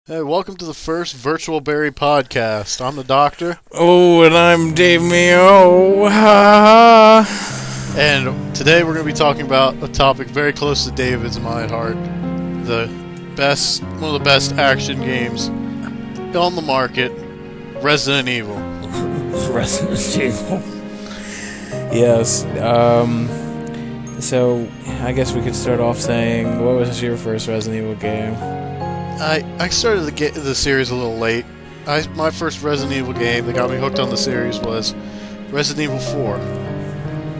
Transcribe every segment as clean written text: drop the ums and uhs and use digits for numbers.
Hey, welcome to the first Virtual Berry podcast. I'm the Doctor. Oh, and I'm Dave Mio. Ha ha. And today we're going to be talking about a topic very close to David's and my heart. One of the best action games on the market, Resident Evil. Resident Evil. Yes. So, I guess we could start off saying, what was your first Resident Evil game? I started the series a little late. My first Resident Evil game that got me hooked on the series was Resident Evil 4.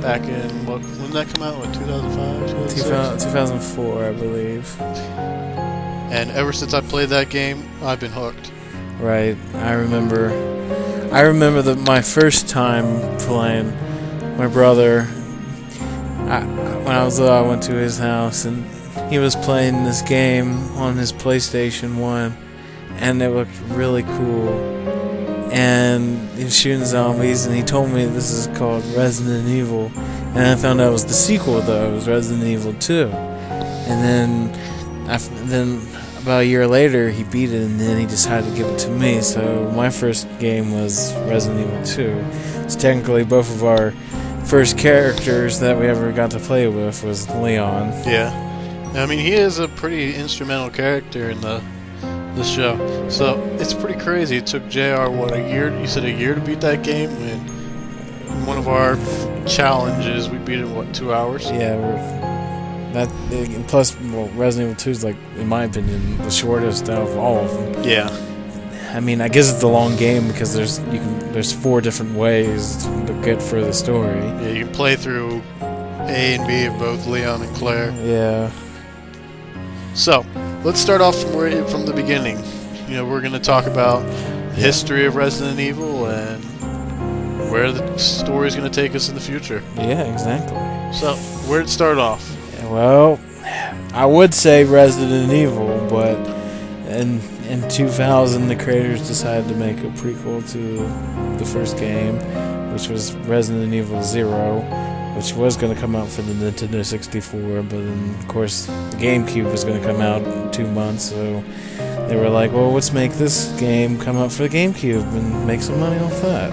Back in, when did that come out? 2005? 2004, I believe. And ever since I played that game, I've been hooked. Right. I remember that my first time playing, my brother, when I was little, I went to his house and he was playing this game on his PlayStation 1, and it looked really cool. And he was shooting zombies, and he told me this is called Resident Evil. And I found out it was the sequel, though. It was Resident Evil 2. And then about a year later, he beat it, and then he decided to give it to me. So my first game was Resident Evil 2. So technically, both of our first characters that we ever got to play with was Leon. Yeah. I mean, he is a pretty instrumental character in the show. So, it's pretty crazy. It took JR, a year? You said a year to beat that game? And in one of our challenges, we beat it in, 2 hours? Yeah, plus, Resident Evil 2 is, in my opinion, the shortest out of all of them. Yeah. I mean, I guess it's a long game because there's 4 different ways to get through the story. Yeah, you can play through A and B of both Leon and Claire. Yeah. So, let's start off from the beginning. We're going to talk about the history of Resident Evil and where the story is going to take us in the future. Yeah, exactly. So, where'd it start off? Well, I would say Resident Evil, but in 2000, the creators decided to make a prequel to the first game, which was Resident Evil 0. Which was going to come out for the Nintendo 64, but then, of course, the GameCube was going to come out in 2 months, so they were like, well, let's make this game come out for the GameCube and make some money off that.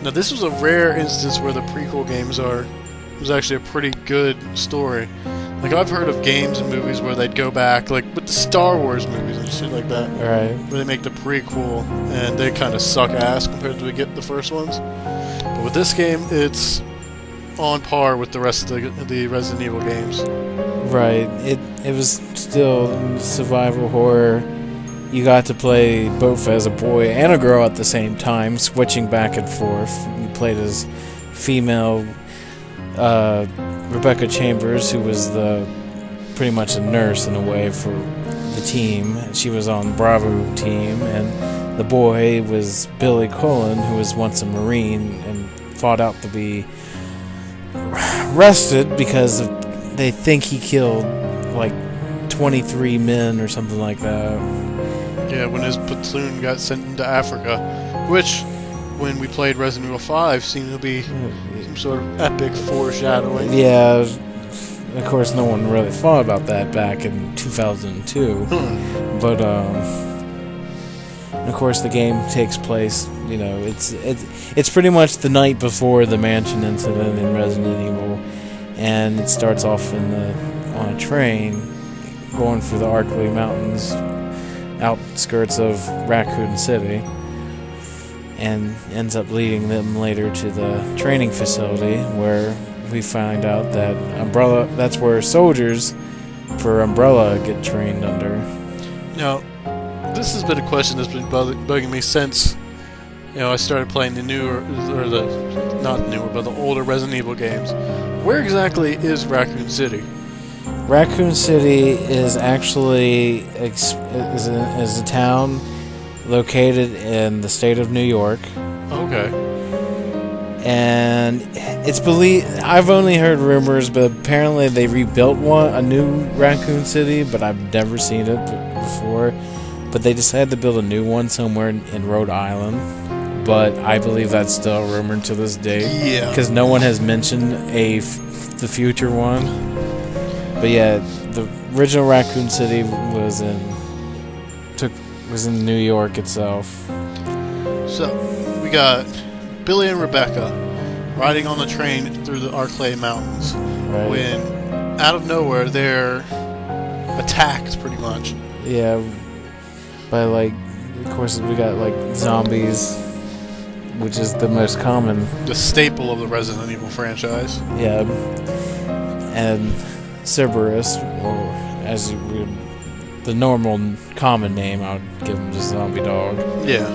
Now, this was a rare instance where the prequel games was actually a pretty good story. I've heard of games and movies where they'd go back, with the Star Wars movies and shit like that. Right. Where they make the prequel, and they kind of suck ass compared to the first ones. But with this game, it's on par with the rest of the Resident Evil games. Right. It was still survival horror. You got to play both as a boy and a girl at the same time, switching back and forth. You played as female Rebecca Chambers, who was pretty much a nurse in a way for the team. She was on Bravo team, and the boy was Billy Cullen, who was once a Marine and fought out to be arrested because they think he killed 23 men or something like that. Yeah, when his platoon got sent into Africa, which, when we played Resident Evil 5, seemed to be some sort of epic foreshadowing. Yeah, of course no one really thought about that back in 2002. But of course the game takes place, it's pretty much the night before the mansion incident in Resident Evil, and it starts off on a train going through the Arkley Mountains, outskirts of Raccoon City, and ends up leading them later to the training facility where we find out that that's where soldiers for Umbrella get trained under. Now, this has been a question that's been bugging me since, I started playing the older Resident Evil games. Where exactly is Raccoon City? Raccoon City is actually is a town located in the state of New York. Okay. And it's believed, I've only heard rumors, but apparently they rebuilt a new Raccoon City, but I've never seen it before. But they decided to build a new one somewhere in Rhode Island. But I believe that's still rumored to this day. Yeah. Because no one has mentioned the future one. But yeah, the original Raccoon City was in was in New York itself. So, we got Billy and Rebecca riding on the train through the Arclay Mountains when, out of nowhere, they're attacked, pretty much. Yeah, by, like, of course, we got, like, zombies, which is the most common. The staple of the Resident Evil franchise. Yeah. And Cerberus, or as you would, the normal, common name, I would give him just zombie dog. Yeah.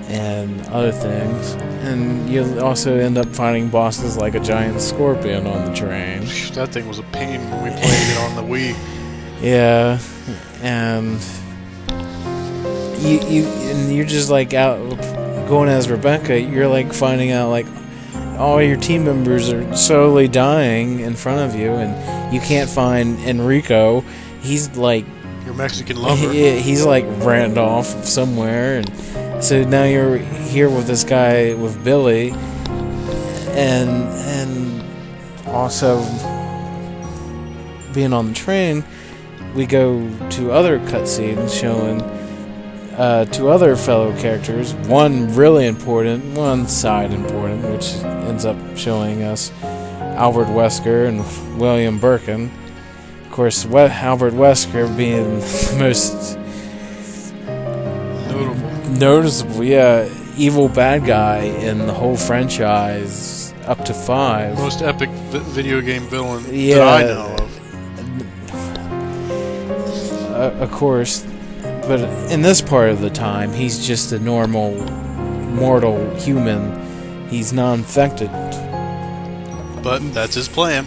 And other things. And you'll also end up fighting bosses like a giant scorpion on the train. That thing was a pain when we played it on the Wii. Yeah, and you're just like out going as Rebecca. You're like finding out like all your team members are slowly dying in front of you, and you can't find Enrico. He's like your Mexican lover. He's like ran off somewhere, and so now you're here with this guy with Billy, and also being on the train. We go to other cutscenes showing two other fellow characters. One really important, one side important, which ends up showing us Albert Wesker and William Birkin. Of course, Albert Wesker being the most noticeable, evil bad guy in the whole franchise, up to 5. Most epic video game villain that I know of. Of course, but in this part of the time, he's just a normal, mortal human. He's non-infected. But that's his plan.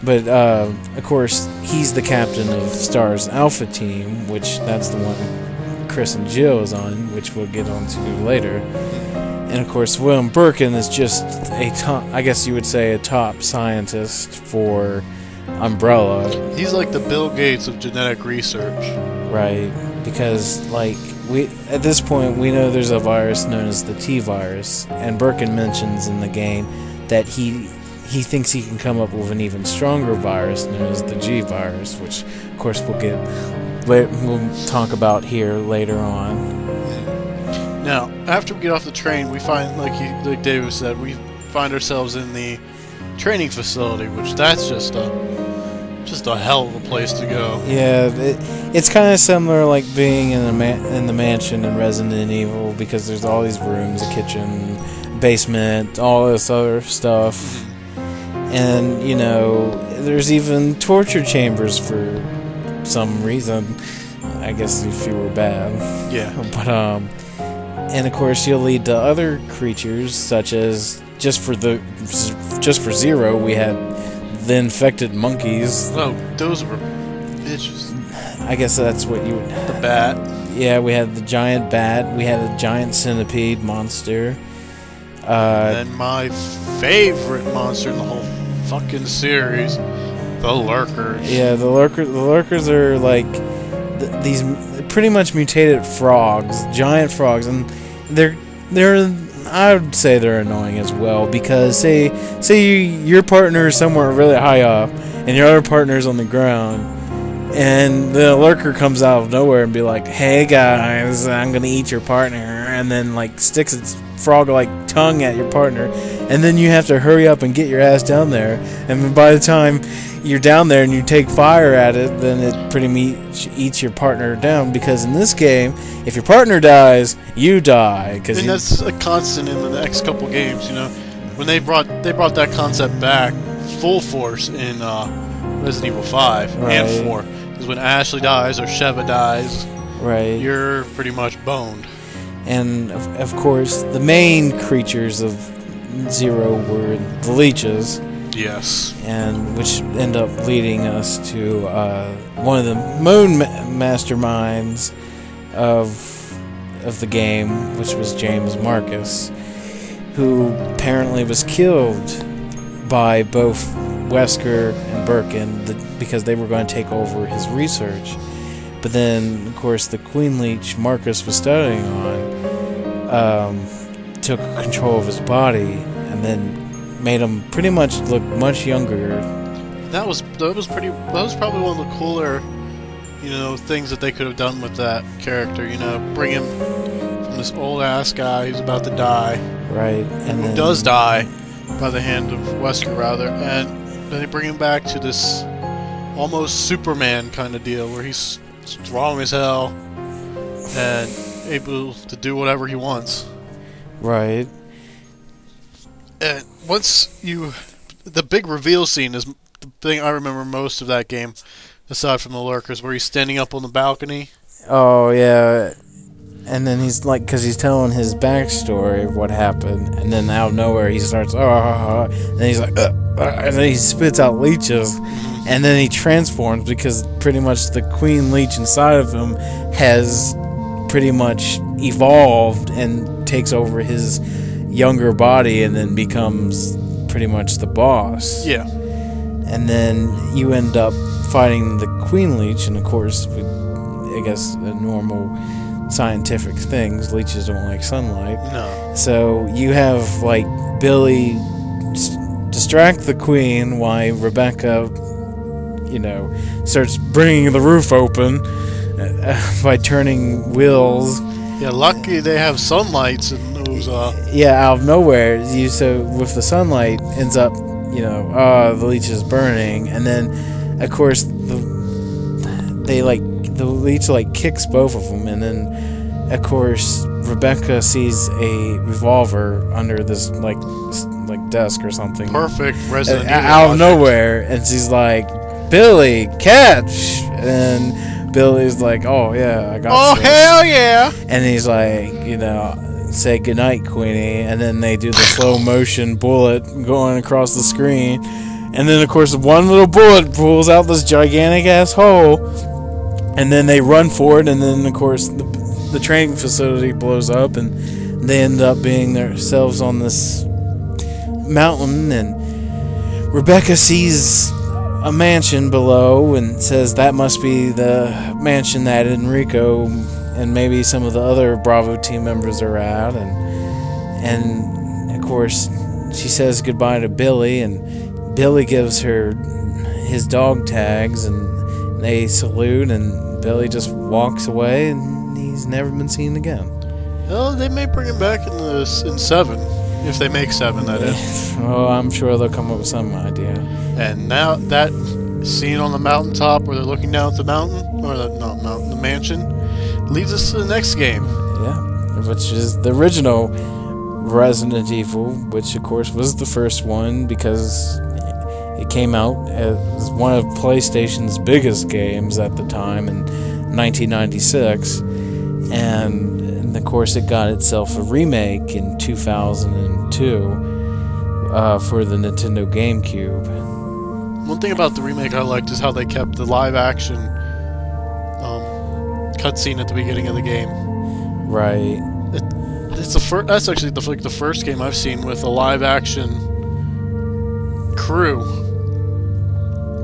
But, of course, he's the captain of STAR's Alpha team, which that's the one Chris and Jill is on, which we'll get onto later. And, of course, William Birkin is just a top, I guess you would say, a top scientist for Umbrella. He's like the Bill Gates of genetic research. Right, because like at this point we know there's a virus known as the T virus, and Birkin mentions in the game that he thinks he can come up with an even stronger virus known as the G virus, which of course we'll talk about here later on. Now, after we get off the train, we find like David said, we find ourselves in the training facility, which that's just a hell of a place to go. Yeah, it's kind of similar like being in the mansion in Resident Evil, because there's all these rooms, a kitchen, basement, all this other stuff. And, you know, there's even torture chambers for some reason, I guess if you were bad. Yeah. But, and of course you'll lead to other creatures, such as, just for Zero, we had the infected monkeys. Oh, those were bitches. I guess that's what you would... The bat. Yeah, we had the giant bat. We had a giant centipede monster. And then my favorite monster in the whole fucking series, the lurkers. Yeah, the lurkers are like these pretty much mutated frogs, giant frogs, and they're I would say they're annoying as well, because say your partner is somewhere really high up and your other partner's on the ground, and the lurker comes out of nowhere and be like, "Hey guys, I'm gonna eat your partner," and then like sticks its frog-like tongue at your partner, and then you have to hurry up and get your ass down there, and by the time you're down there and you take fire at it, then it pretty much eats your partner down, because in this game, if your partner dies, you die. And that's a constant in the next couple games, you know. When they brought that concept back full force in Resident Evil 5 and 4, because when Ashley dies or Sheva dies, you're pretty much boned. And of course, the main creatures of Zero were the leeches. Yes. And which end up leading us to one of the main masterminds of the game, which was James Marcus, who apparently was killed by both Wesker and Birkin because they were going to take over his research. But then, of course, the Queen Leech Marcus was studying on took control of his body and then made him pretty much look much younger. That was probably one of the cooler, things that they could have done with that character. Bring him from this old ass guy who's about to die, right, and who does die by the hand of Wesker, rather, and then they bring him back to this almost Superman kind of deal where he's strong as hell and able to do whatever he wants. Right. And the big reveal scene is the thing I remember most of that game, aside from the lurkers, where he's standing up on the balcony. Oh, yeah. And then he's like, because he's telling his backstory of what happened, and then out of nowhere he starts, and then he's like, and then he spits out leeches, and then he transforms because pretty much the queen leech inside of him has pretty much evolved and takes over his younger body and then becomes pretty much the boss. Yeah. And then you end up fighting the queen leech, and of course, I guess a normal scientific things, leeches don't like sunlight. No. So you have like Billy distract the queen while Rebecca, starts bringing the roof open by turning wheels. Yeah, lucky they have sunlights and those. Yeah, out of nowhere. So with the sunlight ends up, the leech is burning, and then of course the leech kicks both of them, and then of course Rebecca sees a revolver under this like desk or something. Perfect Resident Evil out of nowhere, and she's like, "Billy, catch!" And Billy's like, "Oh yeah, I got this." Hell yeah! And he's like, say goodnight, Queenie, and then they do the slow motion bullet going across the screen, and then of course one little bullet pulls out this gigantic ass hole. And then they run for it, and then, of course, the training facility blows up, and they end up being themselves on this mountain, and Rebecca sees a mansion below and says that must be the mansion that Enrico and maybe some of the other Bravo team members are at, and of course, she says goodbye to Billy, and Billy gives her his dog tags, and they salute, and Billy just walks away, and he's never been seen again. Well, they may bring him back in 7, if they make 7, that is. Well, I'm sure they'll come up with some idea. And now that scene on the mountaintop where they're looking down at the mountain, or the mansion, leads us to the next game. Yeah, which is the original Resident Evil, which of course was the first one because it came out as one of PlayStation's biggest games at the time in 1996, and of course it got itself a remake in 2002 for the Nintendo GameCube. One thing about the remake I liked is how they kept the live-action cutscene at the beginning of the game. Right. That's actually the first game I've seen with a live-action crew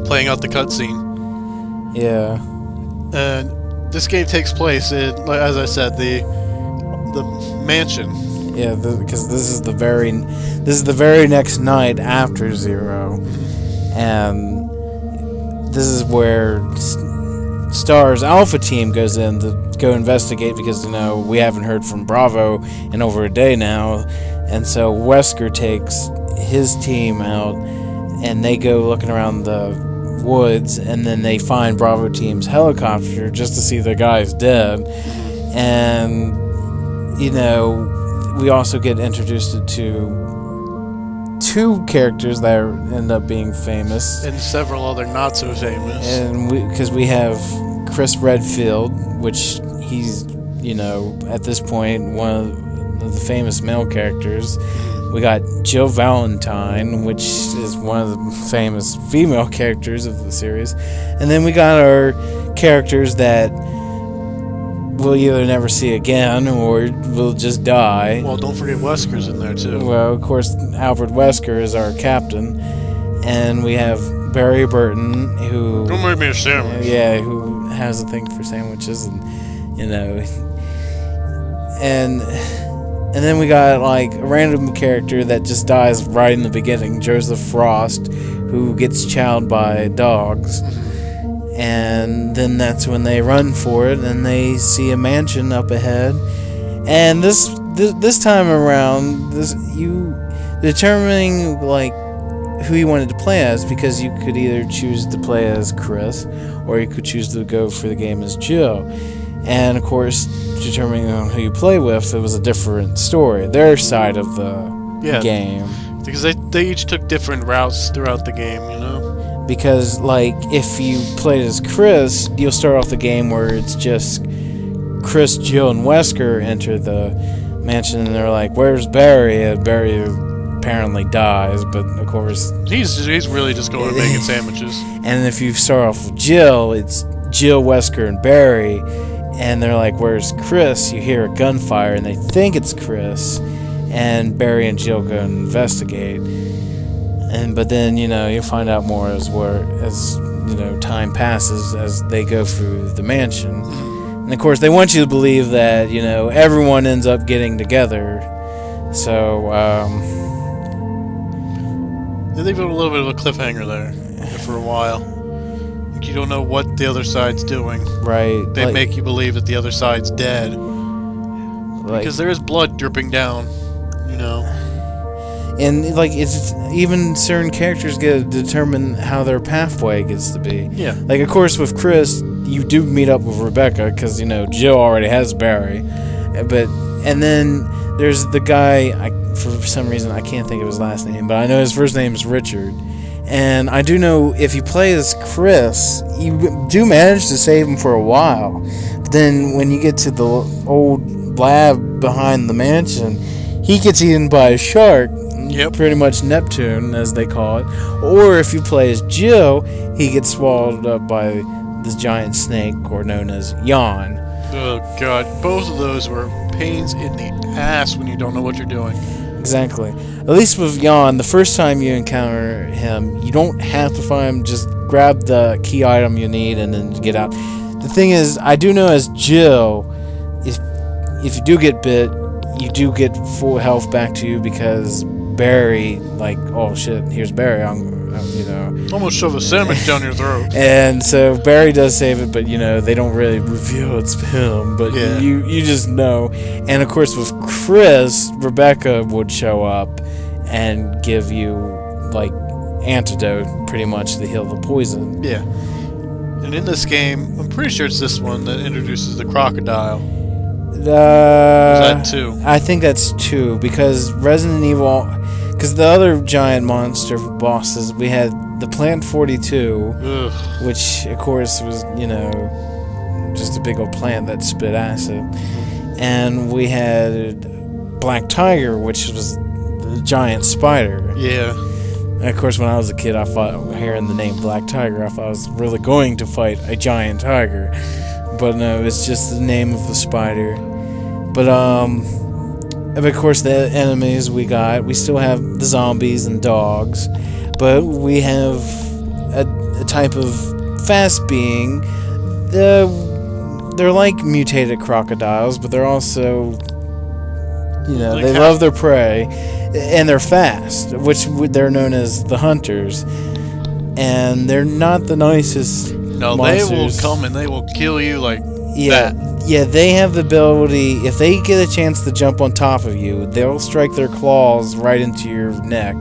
playing out the cutscene. Yeah. And this game takes place in, as I said, the mansion. Yeah, because this is the very next night after Zero, and this is where Star's Alpha team goes in to go investigate because we haven't heard from Bravo in over a day now, and so Wesker takes his team out, and they go looking around the woods, and then they find Bravo team's helicopter just to see the guy's dead, and we also get introduced to 2 characters that end up being famous, and several other not so famous, and because we have Chris Redfield, which he's at this point one of the famous male characters. We got Jill Valentine, which is one of the famous female characters of the series. And then we got our characters that we'll either never see again or will just die. Well, don't forget Wesker's in there, too. Well, of course, Albert Wesker is our captain. And we have Barry Burton, who... Don't make me a sandwich. Yeah, who has a thing for sandwiches. And then we got a random character that just dies right in the beginning, Joseph Frost, who gets chowed by dogs. And then that's when they run for it, and they see a mansion up ahead. And this time around, you determining like who you wanted to play as, because you could either choose to play as Chris, or you could choose to go for the game as Jill. And of course, determining on who you play with, it was a different story, their side of the game. Because they each took different routes throughout the game, you know? Because, like, if you played as Chris, you'll start off the game where it's just Chris, Jill, and Wesker enter the mansion, and they're like, "Where's Barry?" And Barry apparently dies, but of course... He's really just going to making sandwiches. And if you start off with Jill, it's Jill, Wesker, and Barry, and they're like, "Where's Chris?" You hear a gunfire, and they think it's Chris, and Barry and Jill go and investigate. But then, you find out more as time passes as they go through the mansion. And of course, they want you to believe that, everyone ends up getting together. So, they leave it a little bit of a cliffhanger there for a while. Like, you don't know what the other side's doing. Right. They make you believe that the other side's dead. Because there is blood dripping down, And, it's even certain characters get to determine how their pathway gets to be. Yeah. Like, of course, with Chris, you do meet up with Rebecca, because, Jill already has Barry. And then there's the guy, for some reason, I can't think of his last name, but I know his first name is Richard. And I do know if you play as Chris, you do manage to save him for a while. But then when you get to the old lab behind the mansion, he gets eaten by a shark. Yep. Pretty much Neptune, as they call it. Or if you play as Jill, he gets swallowed up by this giant snake, or known as Jan. Oh, God. Both of those were pains in the ass when you don't know what you're doing. Exactly. At least with Jan, the first time you encounter him, you don't have to find him. Just grab the key item you need and then get out. The thing is, I do know as Jill, if you do get bit, you do get full health back to you, because Barry, oh shit, here's Barry, Almost shove a sandwich down your throat. And so Barry does save it, but they don't really reveal it's him, but you just know. And of course with Chris, Rebecca would show up and give you antidote pretty much to heal the poison. Yeah. And in this game, I'm pretty sure it's this one that introduces the crocodile. Is that 2? I think that's 2, because Resident Evil, because the other giant monster bosses, we had the Plant 42, Ugh. which of course was, just a big old plant that spit acid. And we had Black Tiger, which was the giant spider. Yeah. And of course, when I was a kid, I thought, hearing the name Black Tiger, I thought I was really going to fight a giant tiger. But no, it's just the name of the spider. But, of course, the enemies we still have the zombies and dogs. But we have a type of fast being. They're like mutated crocodiles, but they're also, they love their prey. And they're fast, which they're known as the hunters. And they're not the nicest monsters. They will come and they will kill you that. Yeah, they have the ability, if they get a chance to jump on top of you, they'll strike their claws right into your neck,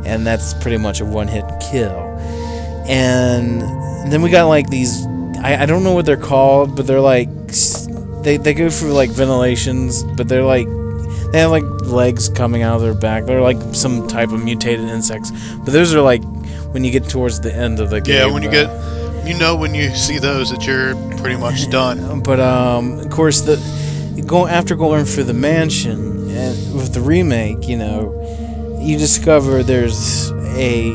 and that's pretty much a one-hit kill. And then we got these, I don't know what they're called, but they're they go through ventilations, but they're they have legs coming out of their back. They're some type of mutated insects, but those are when you get towards the end of the game. Yeah, when you get... when you see those that you're pretty much done. But of course, after going through the mansion and with the remake, you discover there's a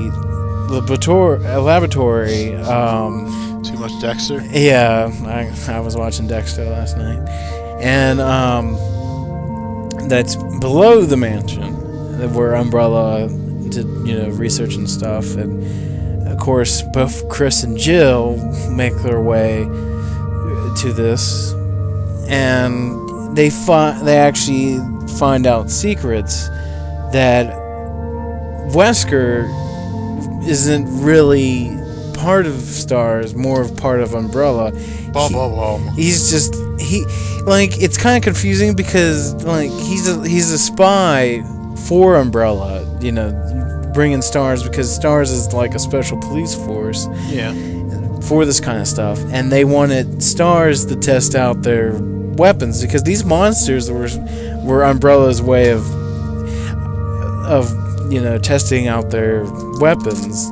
laboratory. Too much Dexter. Yeah, I was watching Dexter last night, and that's below the mansion where Umbrella did research and stuff. And of course, both Chris and Jill make their way to this, and they actually find out secrets that Wesker isn't really part of Stars, more of part of Umbrella. He's just it's kind of confusing because like he's a spy for Umbrella, you know, bringing Stars because Stars is like a special police force. Yeah. For this kind of stuff, and they wanted Stars to test out their weapons because these monsters were Umbrella's way of you know, testing out their weapons.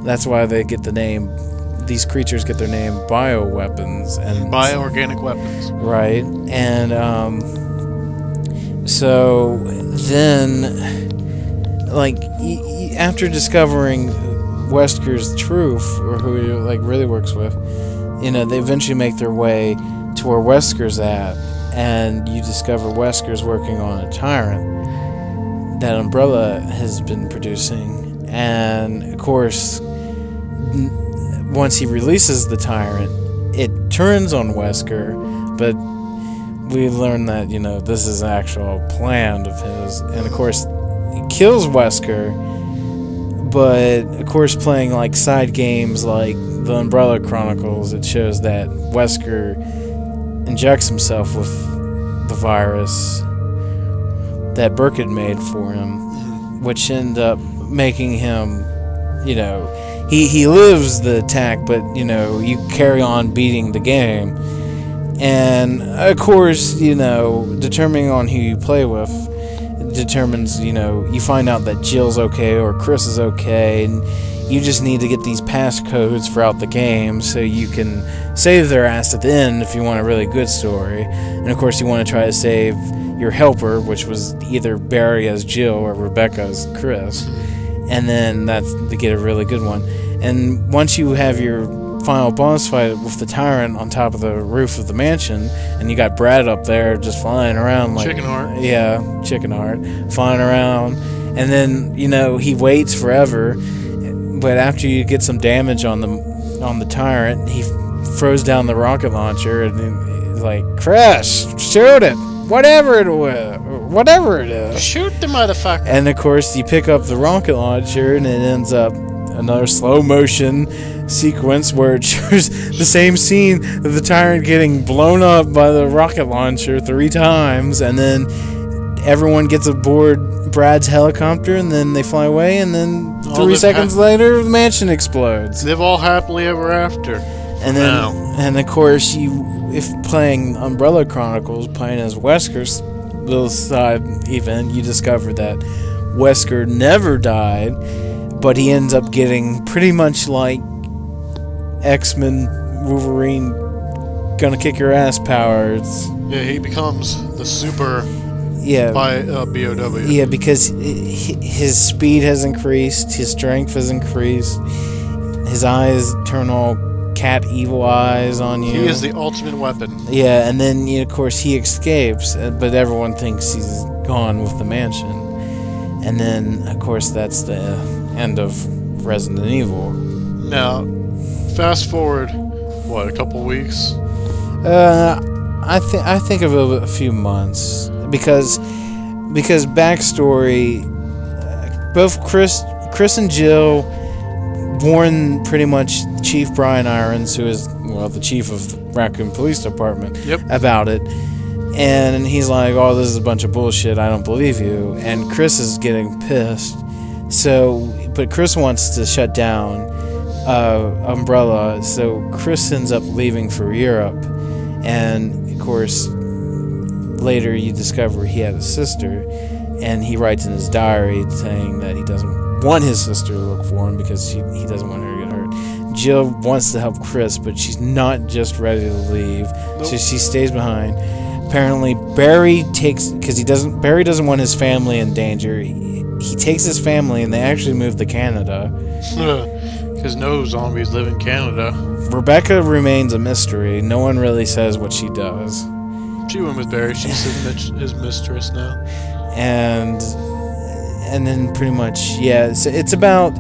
That's why they get the name. These creatures get their name bioweapons and bioorganic weapons. Right, and so then, like after discovering Wesker's truth, or who he like really works with, you know, they eventually make their way to where Wesker's at, and you discover Wesker's working on a tyrant that Umbrella has been producing, and of course, once he releases the tyrant, it turns on Wesker, but we learn that, you know, this is an actual plan of his, and of course, he kills Wesker. But, of course, playing, like, side games like the Umbrella Chronicles, it shows that Wesker injects himself with the virus that Burke had made for him, which ended up making him, you know, he lives the attack, but, you know, you carry on beating the game. And, of course, you know, determining on who you play with, determines, you know, you find out that Jill's okay or Chris is okay, and you just need to get these passcodes throughout the game so you can save their ass at the end if you want a really good story. And of course you want to try to save your helper, which was either Barry as Jill or Rebecca as Chris, and then that's to get a really good one. And once you have your final boss fight with the tyrant on top of the roof of the mansion, and you got Brad up there just flying around like Chicken Heart. Yeah, Chicken Heart, flying around, and then, you know, he waits forever, but after you get some damage on the tyrant, he throws down the rocket launcher, and he's like, Chris, shoot it, whatever it is, Shoot the motherfucker. and of course you pick up the rocket launcher, and it ends up another slow motion sequence where it shows the same scene of the tyrant getting blown up by the rocket launcher 3 times, and then everyone gets aboard Brad's helicopter, and then they fly away, and then 3 seconds later the mansion explodes. Live all happily ever after. And then, and of course, if playing Umbrella Chronicles, playing as Wesker's little side event, you discover that Wesker never died, but he ends up getting pretty much like X-Men Wolverine gonna kick your ass powers. Yeah, he becomes the super by BOW. Yeah, because his speed has increased, his strength has increased, his eyes turn all cat evil eyes on you. He is the ultimate weapon. Yeah, and then, you know, of course he escapes, but everyone thinks he's gone with the mansion. And then, of course, that's the end of Resident Evil. Now, fast forward, what, a couple weeks? I think of a few months, because backstory, both Chris and Jill warn pretty much Chief Brian Irons, who is, well, the chief of the Raccoon Police Department, about it. And he's like, oh, this is a bunch of bullshit, I don't believe you. And Chris is getting pissed. But Chris wants to shut down Umbrella, so Chris ends up leaving for Europe. And, of course, later you discover he had a sister, and he writes in his diary saying that he doesn't want his sister to look for him because he doesn't want her to get hurt. Jill wants to help Chris, but she's not just ready to leave, so she stays behind. Apparently, Barry doesn't want his family in danger. He takes his family, and they actually move to Canada. Because no zombies live in Canada. Rebecca remains a mystery. No one really says what she does. She went with Barry. She's his mistress now. And then pretty much, yeah. It's about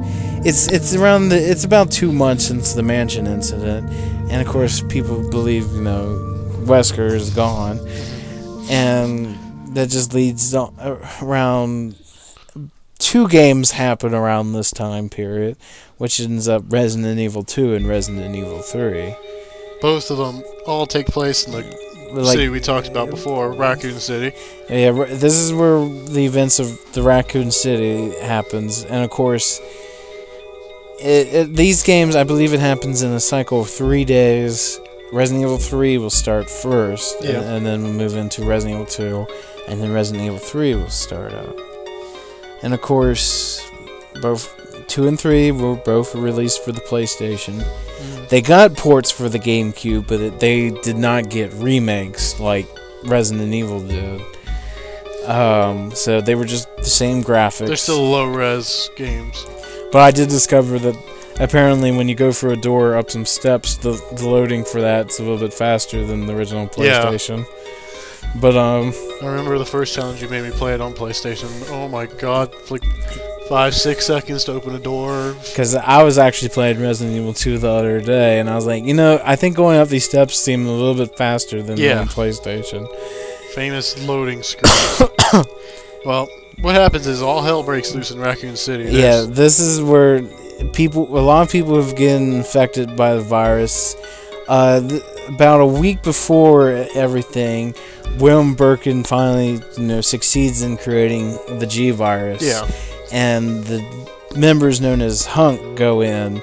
2 months since the mansion incident, and of course people believe, you know, Wesker is gone, and that just leads around two games happen around this time period, which ends up Resident Evil 2 and Resident Evil 3. Both of them all take place in the city we talked about before, Raccoon City. Yeah, this is where the events of the Raccoon City happens, and of course, these games, I believe it happens in a cycle of 3 days. Resident Evil 3 will start first, and then we'll move into Resident Evil 2, and then Resident Evil 3 will start up. And of course, both 2 and 3 were both released for the PlayStation. They got ports for the GameCube, but they did not get remakes like Resident Evil did. So they were just the same graphics. They're still low-res games. But I did discover that apparently when you go for a door up some steps, the loading for that's a little bit faster than the original PlayStation. Yeah. But I remember the first challenge you made me play it on PlayStation. Oh my god, like 5-6 seconds to open a door. Because I was actually playing Resident Evil 2 the other day, and I was like, I think going up these steps seemed a little bit faster than on PlayStation. Famous loading screen. Well, what happens is all hell breaks loose in Raccoon City. This is where a lot of people have gotten infected by the virus. About a week before everything, William Birkin finally, succeeds in creating the G virus. Yeah. And the members known as Hunk go in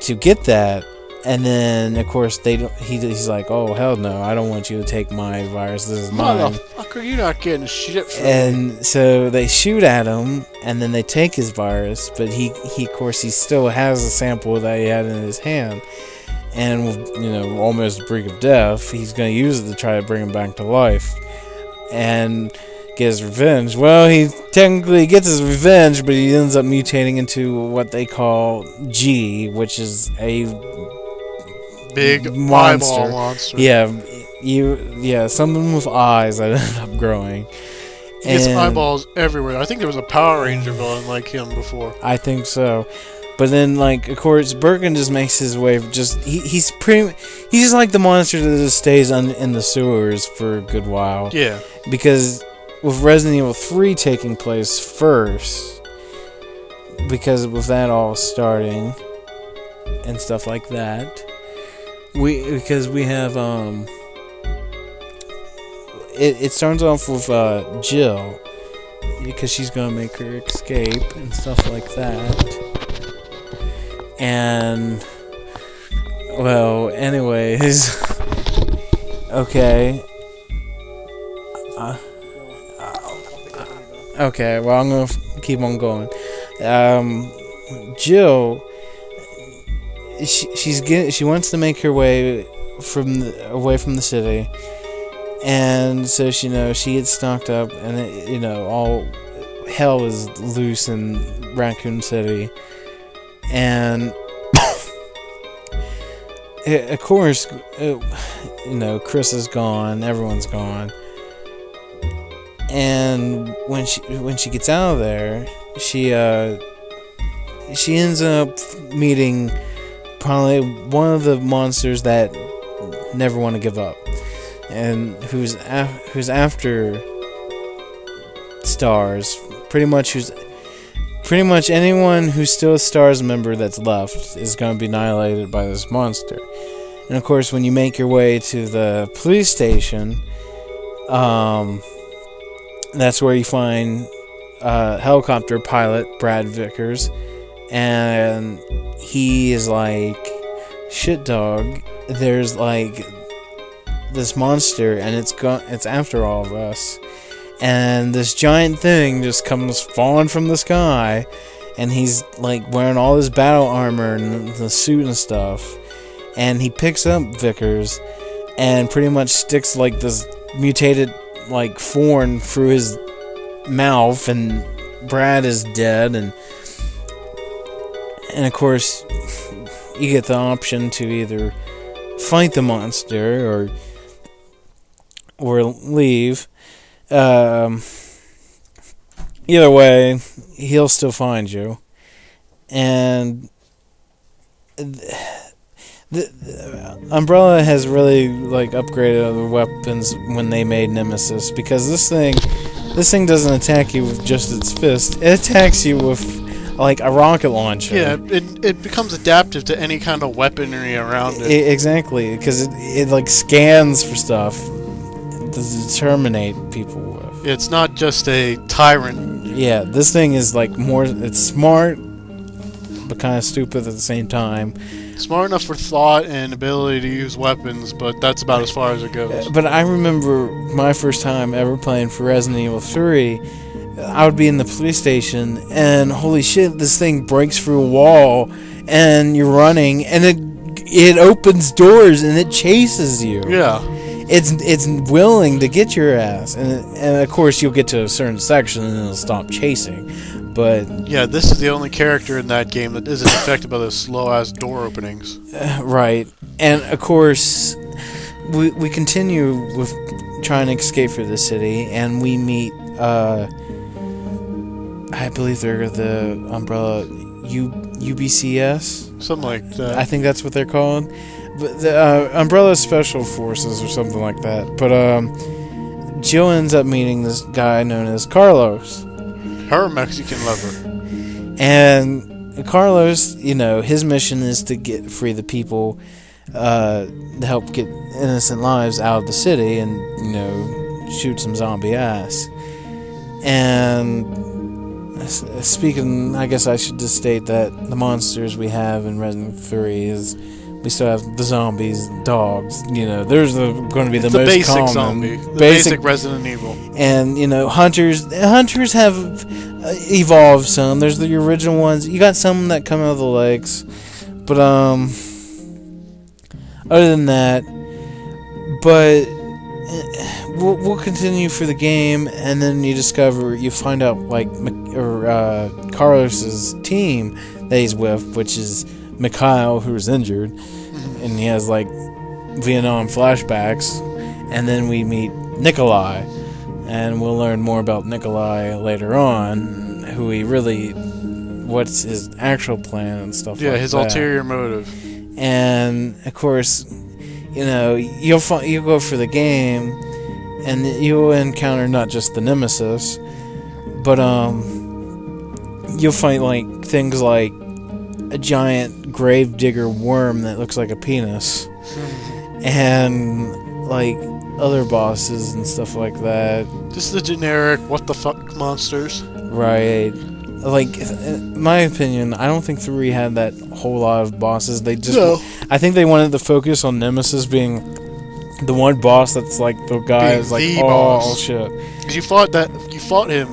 to get that, and then of course he's like, "Oh hell no, I don't want you to take my virus. This is mine." Motherfucker, you're not getting shit from me. So they shoot at him, and then they take his virus, but he of course he still has a sample that he had in his hand. And with, almost the brink of death, he's going to use it to try to bring him back to life and get his revenge. Well, he technically gets his revenge, but he ends up mutating into what they call G, which is a big eyeball monster. Yeah, something with eyes that end up growing. He gets eyeballs everywhere. I think there was a Power Ranger villain like him before. I think so. But then, of course, Birkin just makes his way. He's just like the monster that just stays in the sewers for a good while. Yeah. Because with Resident Evil 3 taking place first, because with that all starting and stuff like that, we have it starts off with Jill, because she's gonna make her escape and stuff like that. And, well, anyways, okay. Okay, well, I'm gonna keep on going. Jill, she wants to make her way away from the city, and so she gets stocked up, and all hell is loose in Raccoon City. And of course, Chris is gone. Everyone's gone. And when she gets out of there, she ends up meeting probably one of the monsters that never want to give up, and who's after stars. Pretty much anyone who's still a STARS member that's left is going to be annihilated by this monster. And of course, when you make your way to the police station, that's where you find helicopter pilot Brad Vickers, and he is like, "Shit, dog, there's this monster, and it's after all of us." And this giant thing just comes falling from the sky, and he's wearing all his battle armor and the suit and stuff, and he picks up Vickers and pretty much sticks this mutated thorn through his mouth, and Brad is dead, and of course you get the option to either fight the monster or leave. Either way, he'll still find you. And Umbrella has really like upgraded the weapons when they made Nemesis, because this thing doesn't attack you with just its fist. It attacks you with like a rocket launcher. Yeah, it becomes adaptive to any kind of weaponry around it. Exactly, because it like scans for stuff to terminate people with. It's not just a tyrant. Yeah, this thing is like more. It's smart, but kind of stupid at the same time. Smart enough for thought and ability to use weapons, but that's about as far as it goes. But I remember my first time ever playing for Resident Evil 3. I would be in the police station, and holy shit, this thing breaks through a wall, and you're running, and it opens doors, and it chases you. Yeah. It's willing to get your ass, and of course you'll get to a certain section, and it'll stop chasing. But yeah, this is the only character in that game that isn't affected by those slow-ass door openings. Right. And, of course, we continue with trying to escape through the city, and we meet, I believe they're the Umbrella UBCS? Something like that. I think that's what they're called. But the Umbrella Special Forces or something like that. But Jill ends up meeting this guy known as Carlos. Her Mexican lover. And Carlos, his mission is to free the people, to help get innocent lives out of the city and, shoot some zombie ass. And speaking, I guess I should just state that the monsters we have in Resident Evil 3 is, we still have the zombies, dogs. There's going to be the most basic common zombie, the basic Resident Evil. And hunters have evolved some. There's the original ones. You got some that come out of the lakes, but other than that, but we'll continue for the game, and then you find out like Carlos's team that he's with, which is Mikhail, who's injured, and he has like Vietnam flashbacks, and then we meet Nikolai, and we'll learn more about Nikolai later on, what's his actual plan and stuff like that. Yeah, his ulterior motive. And of course, you'll go for the game, and you'll encounter not just the Nemesis, but you'll find like things like a giant gravedigger worm that looks like a penis, and like other bosses and stuff like that. Just the generic what the fuck monsters. Right. Like, in my opinion, I don't think 3 had that whole lot of bosses. I think they wanted to focus on Nemesis being the one boss that's like the guy is like, oh shit. Because you fought him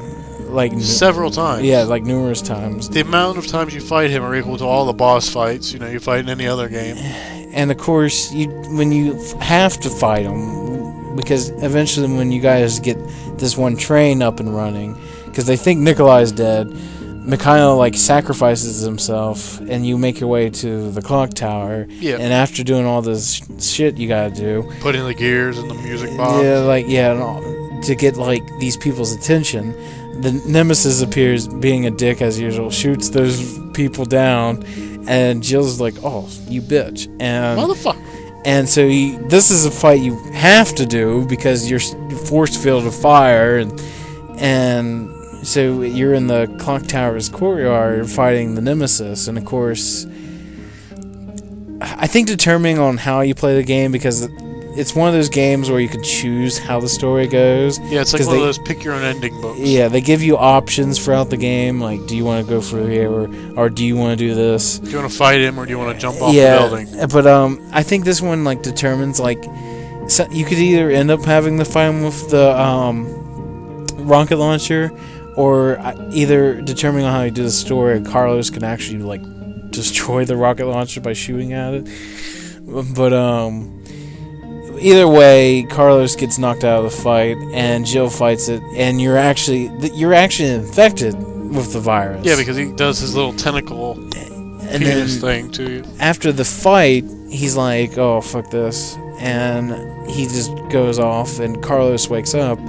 like several times. Yeah, like numerous times. The amount of times you fight him are equal to all the boss fights you fight in any other game. And of course, when you have to fight him, because eventually when you guys get this one train up and running, because they think Nikolai's dead, Mikhail like sacrifices himself, and you make your way to the clock tower. Yeah. And after doing all this shit you gotta do, putting the gears in the music box. To get like these people's attention, the Nemesis appears, being a dick as usual, shoots those people down, and Jill's like, "Oh, you bitch!" And motherfucker. And so this is a fight you have to do because you're force field of fire, and so you're in the clock tower's courtyard fighting the Nemesis, and of course, I think determining on how you play the game, because it's one of those games where you can choose how the story goes. Yeah, it's like one of those pick your own ending books. Yeah, they give you options throughout the game, like, do you want to go through here, or do you want to do this? Do you want to fight him, or do you want to jump off the building? But I think this one like determines, like, so you could either end up having the fight with the rocket launcher, or either determining on how you do the story, Carlos can actually like destroy the rocket launcher by shooting at it. But either way, Carlos gets knocked out of the fight, and Jill fights it, and you're actually infected with the virus. Yeah, because he does his little tentacle penis thing to you. After the fight, he's like, "Oh, fuck this," and he just goes off, and Carlos wakes up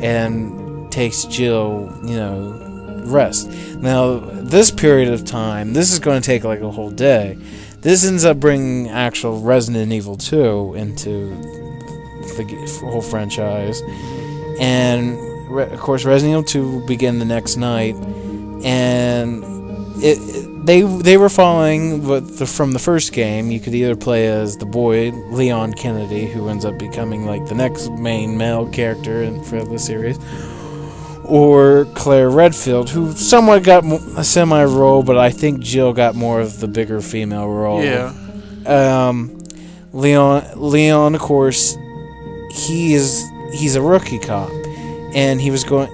and takes Jill, rest. Now, this period of time, this is going to take like a whole day. This ends up bringing actual Resident Evil 2 into the whole franchise. And, of course, Resident Evil 2 will begin the next night. And they were following from the first game. You could either play as the boy, Leon Kennedy, who ends up becoming like the next main male character for the series, or Claire Redfield, who somewhat got a semi-role, but I think Jill got more of the bigger female role. Yeah. Leon, of course, he's a rookie cop, and he was going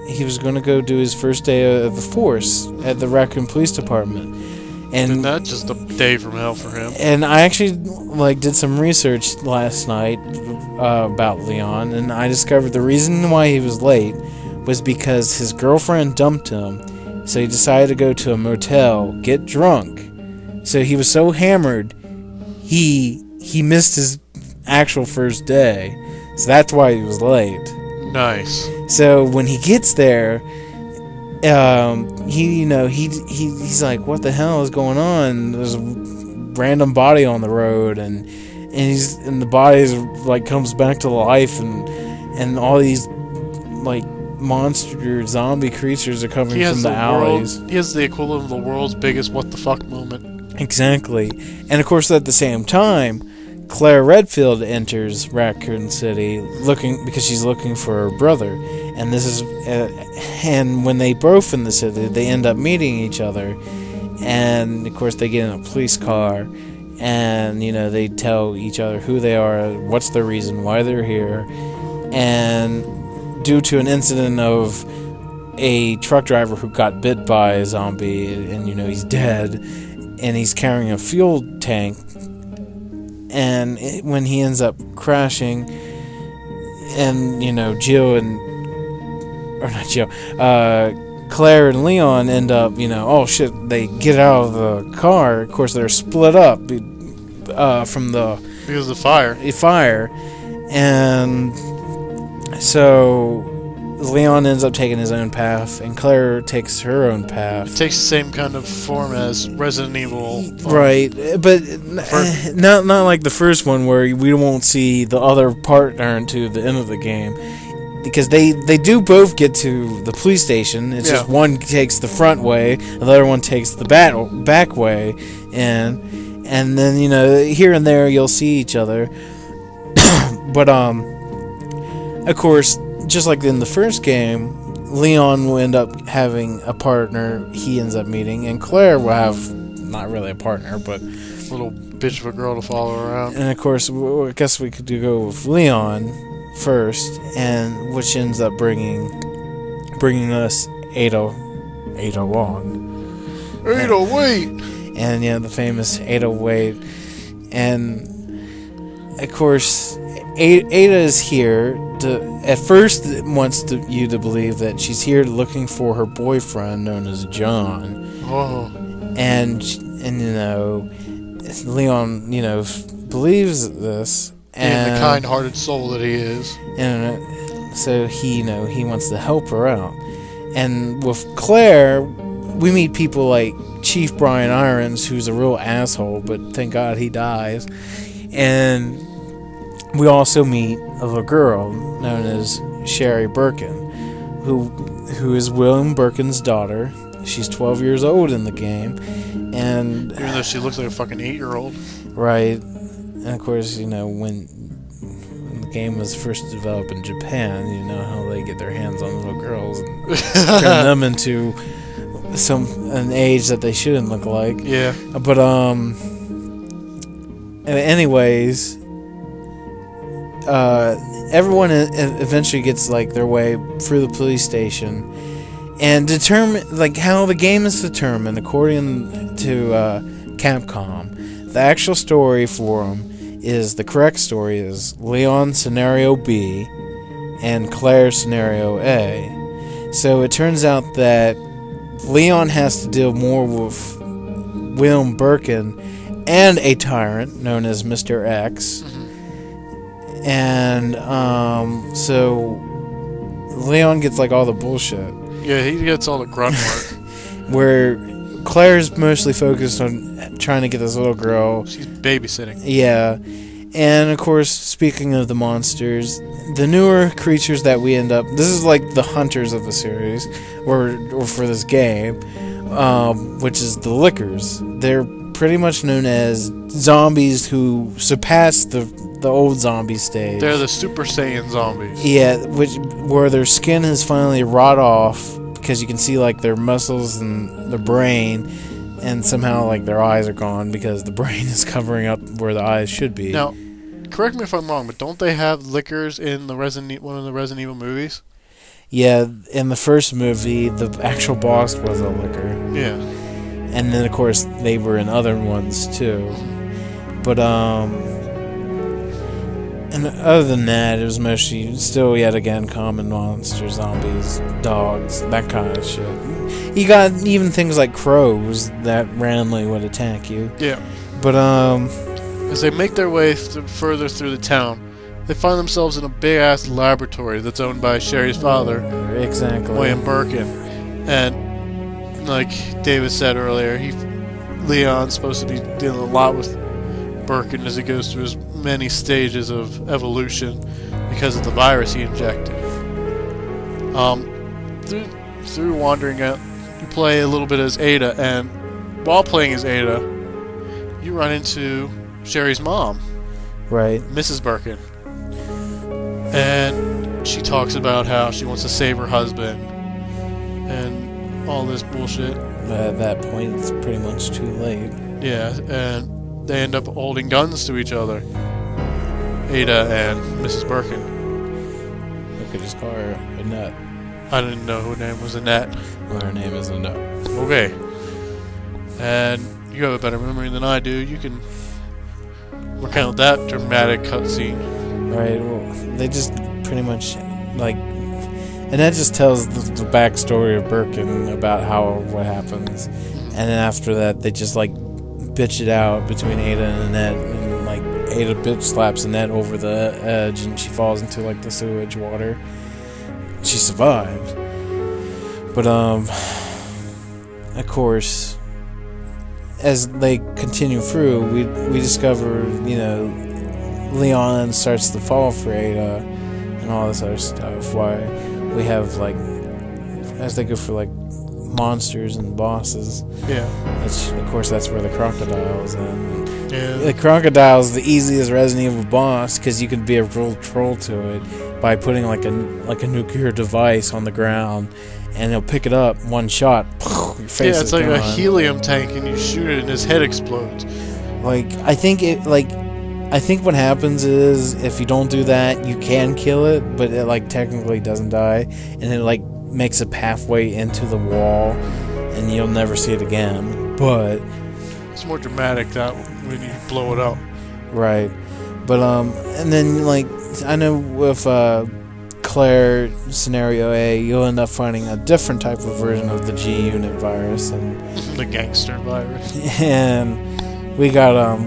to go do his first day of the force at the Raccoon Police Department. And that's just a day from hell for him. And I actually did some research last night about Leon, and I discovered the reason why he was late was because his girlfriend dumped him, so he decided to go to a motel, get drunk. So he was so hammered, he missed his actual first day. So that's why he was late. Nice. So when he gets there, he's like, what the hell is going on? There's a random body on the road, and the body is like comes back to life, and all these like monster zombie creatures are coming from the alleys. He has the equivalent of the world's biggest what the fuck moment. Exactly. And of course at the same time, Claire Redfield enters Raccoon City because she's looking for her brother, and this is and when they both in the city, they end up meeting each other, and of course they get in a police car, and they tell each other who they are, what's their reason, why they're here, and due to an incident of a truck driver who got bit by a zombie, and he's dead, and he's carrying a fuel tank. And when he ends up crashing, and Claire and Leon end up, oh shit, they get out of the car. Of course, they're split up from because of the fire, and so Leon ends up taking his own path, and Claire takes her own path. It takes the same kind of form as Resident Evil. Right, but not like the first one where we won't see the other partner until the end of the game. Because they do both get to the police station. It's just one takes the front way, the other one takes the back way, and then here and there you'll see each other. But of course, just like in the first game, Leon will end up having a partner he ends up meeting, and Claire will have not really a partner, but a little bitch of a girl to follow around. And of course, I guess we could go with Leon first, and which ends up bringing us Ada Wong. Ada, wait! And the famous Ada Wade, and of course, Ada is here at first wants you to believe that she's here looking for her boyfriend known as John. Oh. And Leon, believes this. And the kind-hearted soul that he is. And so he wants to help her out. And with Claire, we meet people like Chief Brian Irons, who's a real asshole, but thank God he dies. And we also meet a little girl known as Sherry Birkin, who is William Birkin's daughter. She's 12 years old in the game, and even though she looks like a fucking 8-year-old. Right, and of course, when the game was first developed in Japan, how they get their hands on little girls and turn them into an age that they shouldn't look like. Yeah. But anyways. Everyone eventually gets their way through the police station, and determine how the game is determined according to Capcom. The actual story for them is the correct story is Leon scenario B and Claire scenario A. So it turns out that Leon has to deal more with William Birkin and a tyrant known as Mr. X. And so Leon gets all the bullshit. Yeah, he gets all the grunt work. Where Claire's mostly focused on trying to get this little girl. She's babysitting. Yeah. And, of course, speaking of the monsters, the newer creatures that we end up... This is like the hunters of the series, or for this game, which is the Lickers. They're pretty much known as zombies who surpass the old zombie stage. They're the Super Saiyan zombies. Yeah, where their skin has finally rot off, because you can see, like, their muscles and their brain... And somehow, like, their eyes are gone because the brain is covering up where the eyes should be. Now, correct me if I'm wrong, but don't they have Lickers in the one of the Resident Evil movies? Yeah, in the first movie, the actual boss was a Licker. Yeah. And then, of course, they were in other ones, too. But, and other than that, it was mostly still, yet again, common monsters, zombies, dogs, that kind of shit. You got even things like crows that randomly would attack you. Yeah. But, as they make their way further through the town, they find themselves in a big-ass laboratory that's owned by Sherry's father. Exactly. William Birkin. And, like David said earlier, Leon's supposed to be dealing a lot with Birkin as he goes through his many stages of evolution because of the virus he injected. Through wandering out, you play a little bit as Ada, and while playing as Ada, you run into Sherry's mom, right, Mrs. Birkin, and she talks about how she wants to save her husband and all this bullshit. At that point, it's pretty much too late. Yeah, and they end up holding guns to each other, Ada and Mrs. Birkin. We could just call her Annette. I didn't know her name was Annette. Well, her name is Annette. Okay. And you have a better memory than I do. You can recount that dramatic cutscene. Right, well, they just pretty much, like... Annette just tells the backstory of Birkin about what happens. And then after that, they just, like, bitch it out between Ada and Annette. And, like, Ada bitch slaps Annette over the edge and she falls into, like, the sewage water. She survived. But, of course, as they continue through, we discover, you know, Leon starts to fall for Ada and all this other stuff. Why we have, like, as they go for, like, monsters and bosses. Yeah. Which, of course, that's where the crocodile is in. Yeah. The crocodile is the easiest Resident Evil boss because you can be a real troll to it by putting like a nuclear device on the ground, and he'll pick it up one shot. Your face Yeah, it's like a helium tank, and you shoot it, and his head explodes. Like I think what happens is if you don't do that, you can kill it, but it like technically doesn't die, and it like makes a pathway into the wall, and you'll never see it again. But it's more dramatic that when you blow it up. Right. But and then like I know with Claire scenario A, you'll end up finding a different type of version of the G Unit virus, and the gangster virus. And we got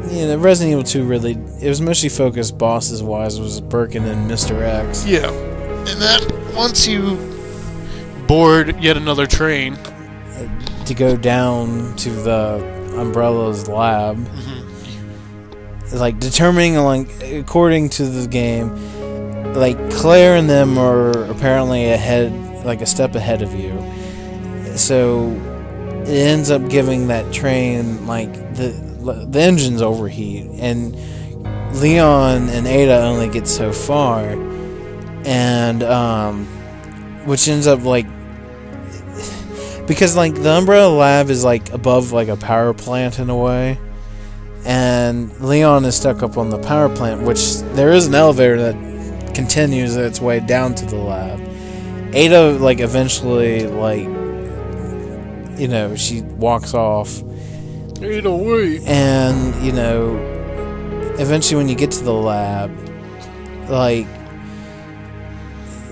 you know, Resident Evil 2 really, it was mostly focused bosses wise was Birkin and Mr. X. Yeah. And then once you board yet another train to go down to the Umbrella's lab, like determining, like according to the game, like Claire and them are apparently ahead, like a step ahead of you. So it ends up giving that train like the engines overheat, and Leon and Ada only get so far, and which ends up like, because like the Umbrella Lab is like above like a power plant in a way, and Leon is stuck up on the power plant, which there is an elevator that continues its way down to the lab. Ada like eventually, like, you know, she walks off. Ada, wait. And, you know, eventually when you get to the lab, like,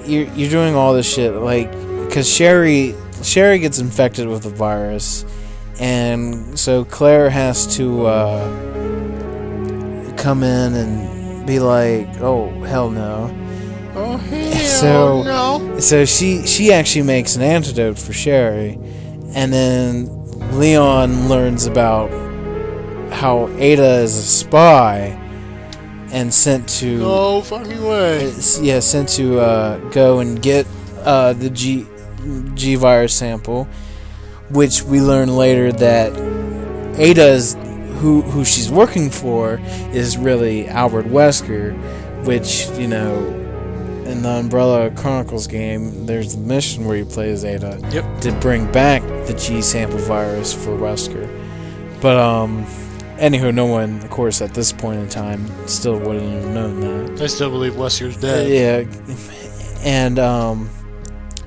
you're doing all this shit, like, because Sherry gets infected with the virus, and so Claire has to come in and be like, oh, hell no. Oh, hell So no. so she actually makes an antidote for Sherry, and then Leon learns about how Ada is a spy and sent to No fucking way. sent to go and get the G virus sample, which we learn later that Ada's who she's working for is really Albert Wesker, which, you know, in the Umbrella Chronicles game, there's a mission where you play as Ada to bring back the G sample virus for Wesker. But anywho, no one, of course, at this point in time, still wouldn't have known that. I still believe Wesker's dead. Yeah, and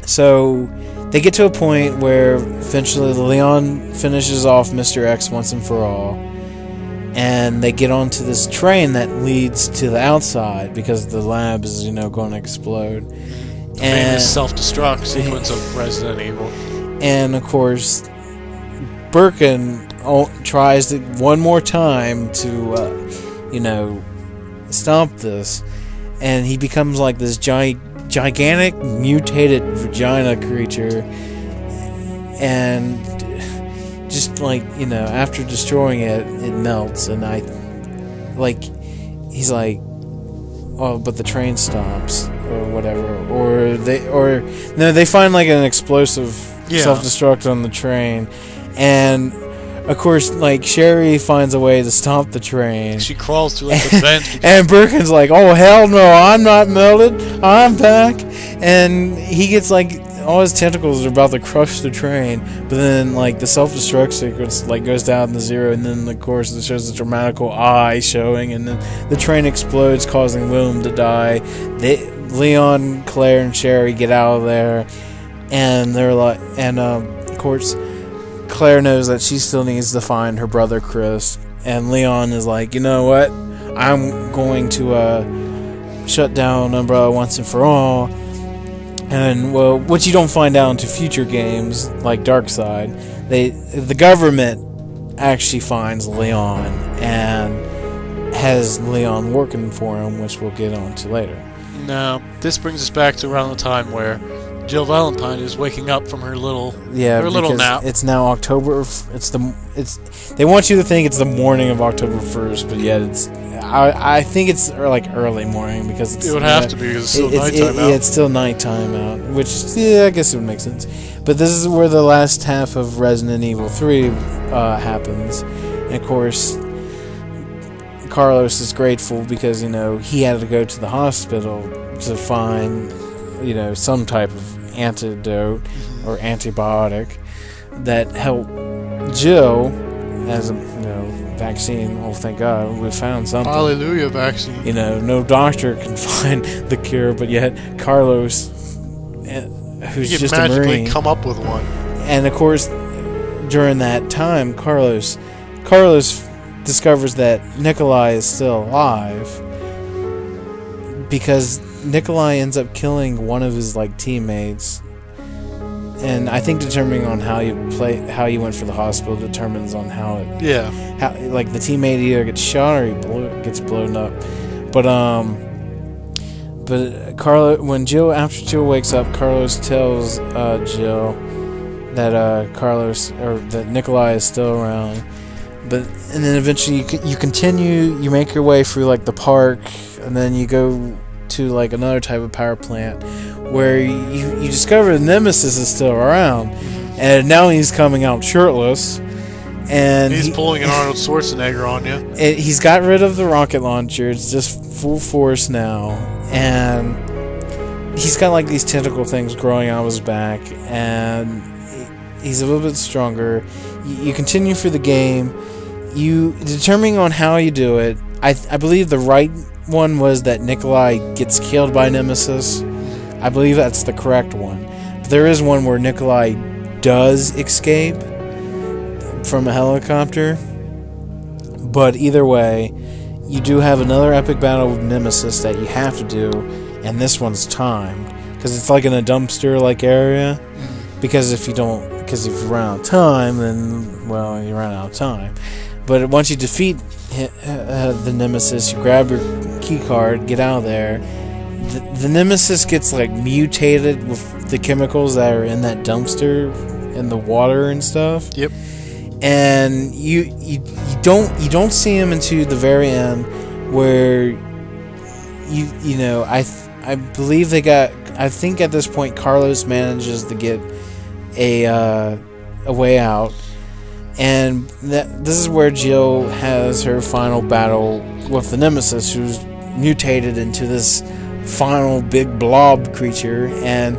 so they get to a point where eventually Leon finishes off Mr. X once and for all, and they get onto this train that leads to the outside because the lab is, you know, going to explode. The famous self-destruct sequence of Resident Evil. And of course, Birkin tries to one more time to, you know, stop this, and he becomes like this gigantic mutated vagina creature, and just like, you know, after destroying it, it melts, and he's like, oh, but the train stops or whatever, or they find like an explosive self-destruct on the train, and of course, like, Sherry finds a way to stop the train. She crawls through like the vent. And Birkin's like, oh, hell no, I'm not melted. I'm back. And he gets, like, all his tentacles are about to crush the train. But then, like, the self-destruct sequence, like, goes down to zero. And then, of course, it shows the dramatical eye showing. And then the train explodes, causing Willem to die. Leon, Claire, and Sherry get out of there. And they're like, and, of course, Claire knows that she still needs to find her brother Chris, and Leon is like, you know what, I'm going to shut down Umbrella once and for all. And, well, what you don't find out into future games like Darkseid, the government actually finds Leon and has Leon working for him, which we'll get on to later. Now, this brings us back to around the time where Jill Valentine is waking up from her little nap. It's now October. They want you to think it's the morning of October 1st, but yet I think it's like early morning because it would have to be because it's still nighttime out. Yeah, it's still nighttime out, which I guess it would make sense. But this is where the last half of Resident Evil 3 happens, and of course, Carlos is grateful because, you know, he had to go to the hospital to find, you know, some type of antidote or antibiotic that helped Jill as a, you know, vaccine. Oh, thank God, we found something. Hallelujah, vaccine. You know, no doctor can find the cure, but yet Carlos, who's just a Marine, come up with one. And of course, during that time, Carlos discovers that Nikolai is still alive because Nikolai ends up killing one of his, like, teammates, and I think determining on how you went for the hospital determines on how like the teammate either gets shot or he gets blown up. But after Jill wakes up, Carlos tells Jill that that Nikolai is still around. And then eventually you continue, you make your way through, like, the park, and then you go to, like, another type of power plant where you discover Nemesis is still around, and now he's coming out shirtless, and he's pulling an Arnold Schwarzenegger on you. He's got rid of the rocket launcher. It's just full force now, and he's got, like, these tentacle things growing out of his back, and he's a little bit stronger. You continue through the game. Determining on how you do it, I believe the right one was that Nikolai gets killed by Nemesis. I believe that's the correct one. But there is one where Nikolai does escape from a helicopter. But either way, you do have another epic battle with Nemesis that you have to do, and this one's timed because it's like in a dumpster-like area. Because if you run out of time, then, well, you run out of time. But once you defeat the Nemesis, you grab your key card, get out of there, the Nemesis gets like mutated with the chemicals that are in that dumpster in the water and stuff. Yep. And you don't see him into the very end, where you know I believe they got. I think at this point Carlos manages to get a way out, and this is where Jill has her final battle with the Nemesis, who's mutated into this final big blob creature. And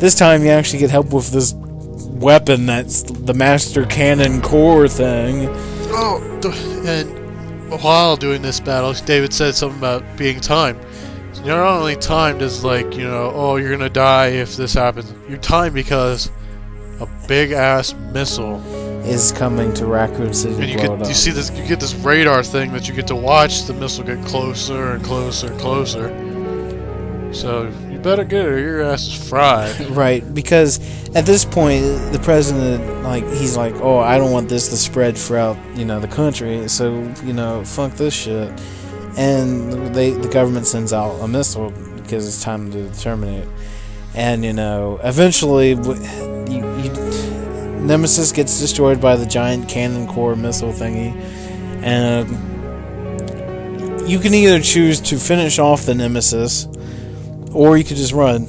this time you actually get help with this weapon that's the Master Cannon Core thing. Oh, and while doing this battle, David said something about being timed. You're not only timed as like, you know, oh, you're gonna die if this happens. You're timed because a big ass missile is coming to Raccoon City. And you see this, you get this radar thing that you get to watch the missile get closer and closer and closer. So you better get it or your ass is fried. Right, because at this point the president, like, he's like, oh, I don't want this to spread throughout, you know, the country, so, you know, fuck this shit. And the government sends out a missile because it's time to terminate. And, you know, eventually Nemesis gets destroyed by the giant cannon core missile thingy, and you can either choose to finish off the Nemesis, or you could just run.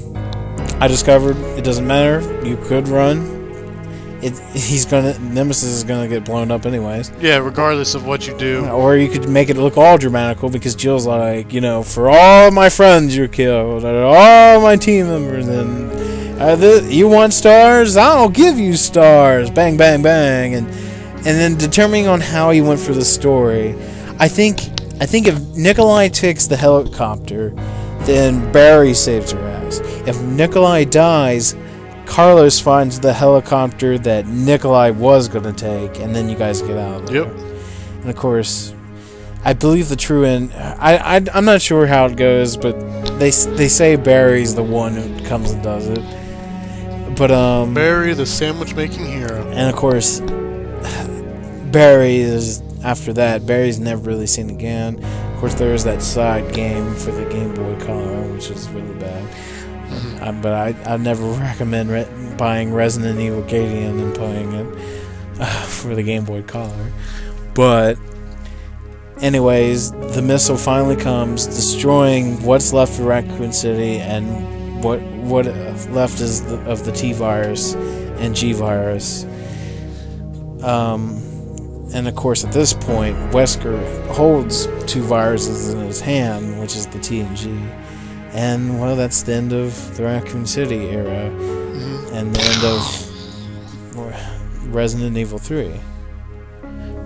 I discovered it doesn't matter. You could run. Nemesis is gonna get blown up anyways. Yeah, regardless of what you do. Or you could make it look all dramatical, because Jill's like, you know, for all my friends you killed, and all my team members, and you want stars? I'll give you stars. Bang, bang, bang, and then determining on how he went for the story, I think if Nikolai takes the helicopter, then Barry saves her ass. If Nikolai dies, Carlos finds the helicopter that Nikolai was going to take, and then you guys get out of there. Yep. And of course, I believe the true end. I'm not sure how it goes, but they say Barry's the one who comes and does it. But Barry, the sandwich making hero. And of course, Barry is after that. Barry's never really seen again. Of course, there is that side game for the Game Boy Color, which is really bad. But I never recommend buying Resident Evil Gadian and playing it for the Game Boy Color. But anyways, the missile finally comes, destroying what's left of Raccoon City, and what left is of the T-Virus and G-Virus. And of course, at this point, Wesker holds two viruses in his hand, which is the T and G. And, well, that's the end of the Raccoon City era. And the end of Resident Evil 3.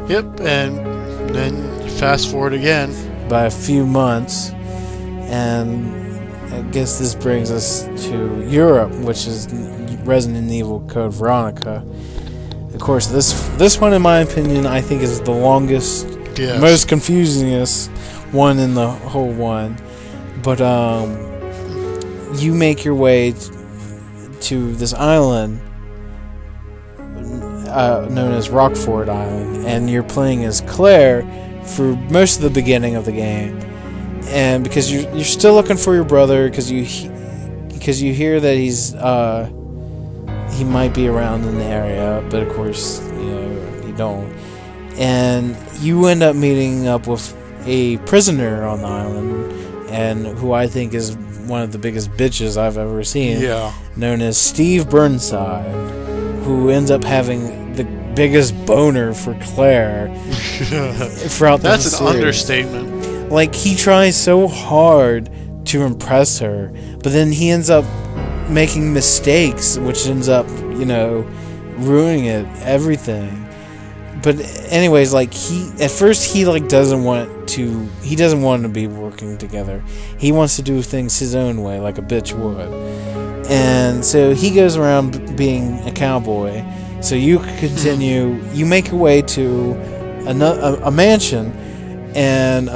Yep, and then you fast forward again. By a few months. And I guess this brings us to Europe, which is Resident Evil Code Veronica. Of course, this one, in my opinion, I think is the longest, most confusingest one in the whole one. But you make your way to this island known as Rockford Island, and you're playing as Claire for most of the beginning of the game. And because you're still looking for your brother, because you hear that he might be around in the area, but of course, you know, you don't. And you end up meeting up with a prisoner on the island, and who I think is one of the biggest bitches I've ever seen, known as Steve Burnside, who ends up having the biggest boner for Claire throughout the series. That's an understatement. Like, he tries so hard to impress her, but then he ends up making mistakes, which ends up, you know, ruining everything. But anyways, like, at first he doesn't want to be working together. He wants to do things his own way, like a bitch would. And so he goes around being a cowboy. So you continue, you make your way to a mansion, and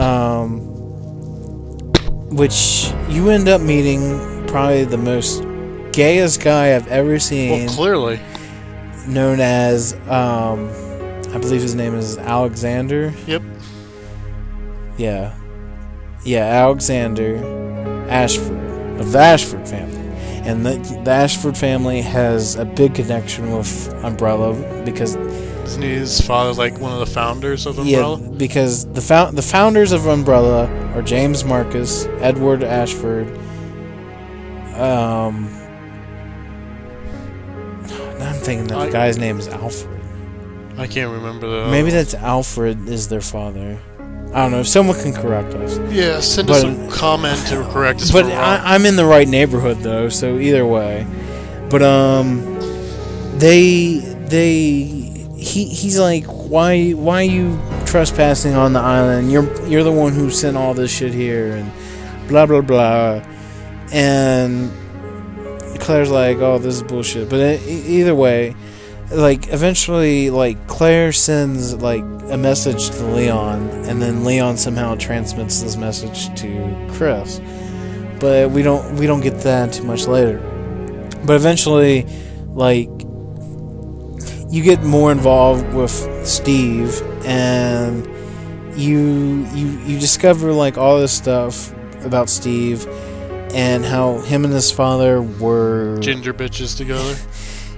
which you end up meeting probably the most gayest guy I've ever seen. Well, clearly. Known as I believe his name is Alexander. Yep. Yeah, Alexander Ashford. of the Ashford family. And the Ashford family has a big connection with Umbrella because... Isn't his father like one of the founders of Umbrella? Yeah, because the founders of Umbrella are James Marcus, Edward Ashford, now I'm thinking that the guy's name is Alfred. I can't remember the... Maybe that's Alfred is their father. I don't know. Someone can correct us. Yeah, send us a comment to correct us. But I'm in the right neighborhood though, so either way. But he's like, why are you trespassing on the island? You're the one who sent all this shit here, and blah blah blah. And Claire's like, oh, this is bullshit. But either way, like eventually, like Claire sends like a message to Leon, and then Leon somehow transmits this message to Chris. But we don't get that too much later. But eventually, like, you get more involved with Steve, and you discover like all this stuff about Steve and how him and his father were ginger bitches together.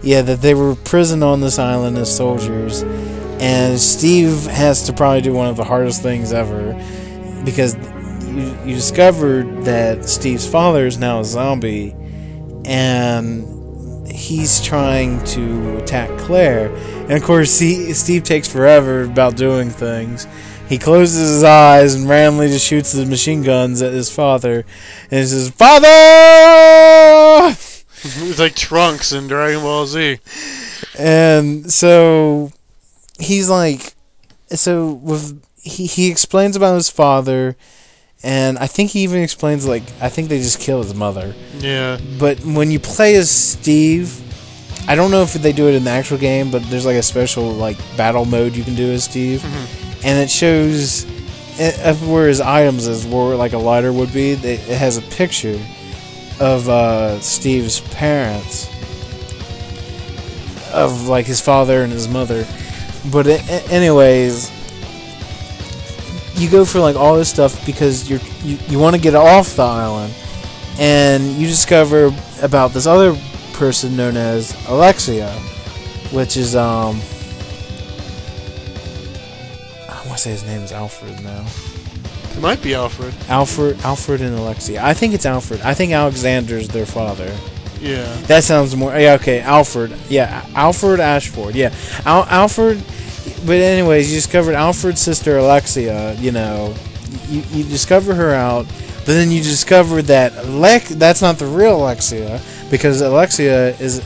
Yeah, that they were imprisoned on this island as soldiers, and Steve has to probably do one of the hardest things ever, because you discovered that Steve's father is now a zombie, and he's trying to attack Claire. And of course, Steve takes forever about doing things. He closes his eyes and randomly just shoots the machine guns at his father, and he says, "Father!" It's like Trunks in Dragon Ball Z. And so he's like, he explains about his father, and I think he even explains, like, I think they just killed his mother. Yeah. But when you play as Steve, I don't know if they do it in the actual game, but there's like a special like battle mode you can do as Steve, and it shows where his items is, where like a lighter would be. It has a picture of Steve's parents, of like his father and his mother. But anyways, you go for like all this stuff because you want to get off the island, and you discover about this other person known as Alexia, which is I want to say his name is Alfred now. It might be Alfred. Alfred and Alexia. I think it's Alfred. I think Alexander's their father. Yeah. That sounds more... Yeah, okay. Alfred. Yeah, Alfred Ashford. Yeah. Alfred... But anyways, you discovered Alfred's sister, Alexia, you know. You discover her out, but then you discover that that's not the real Alexia, because Alexia is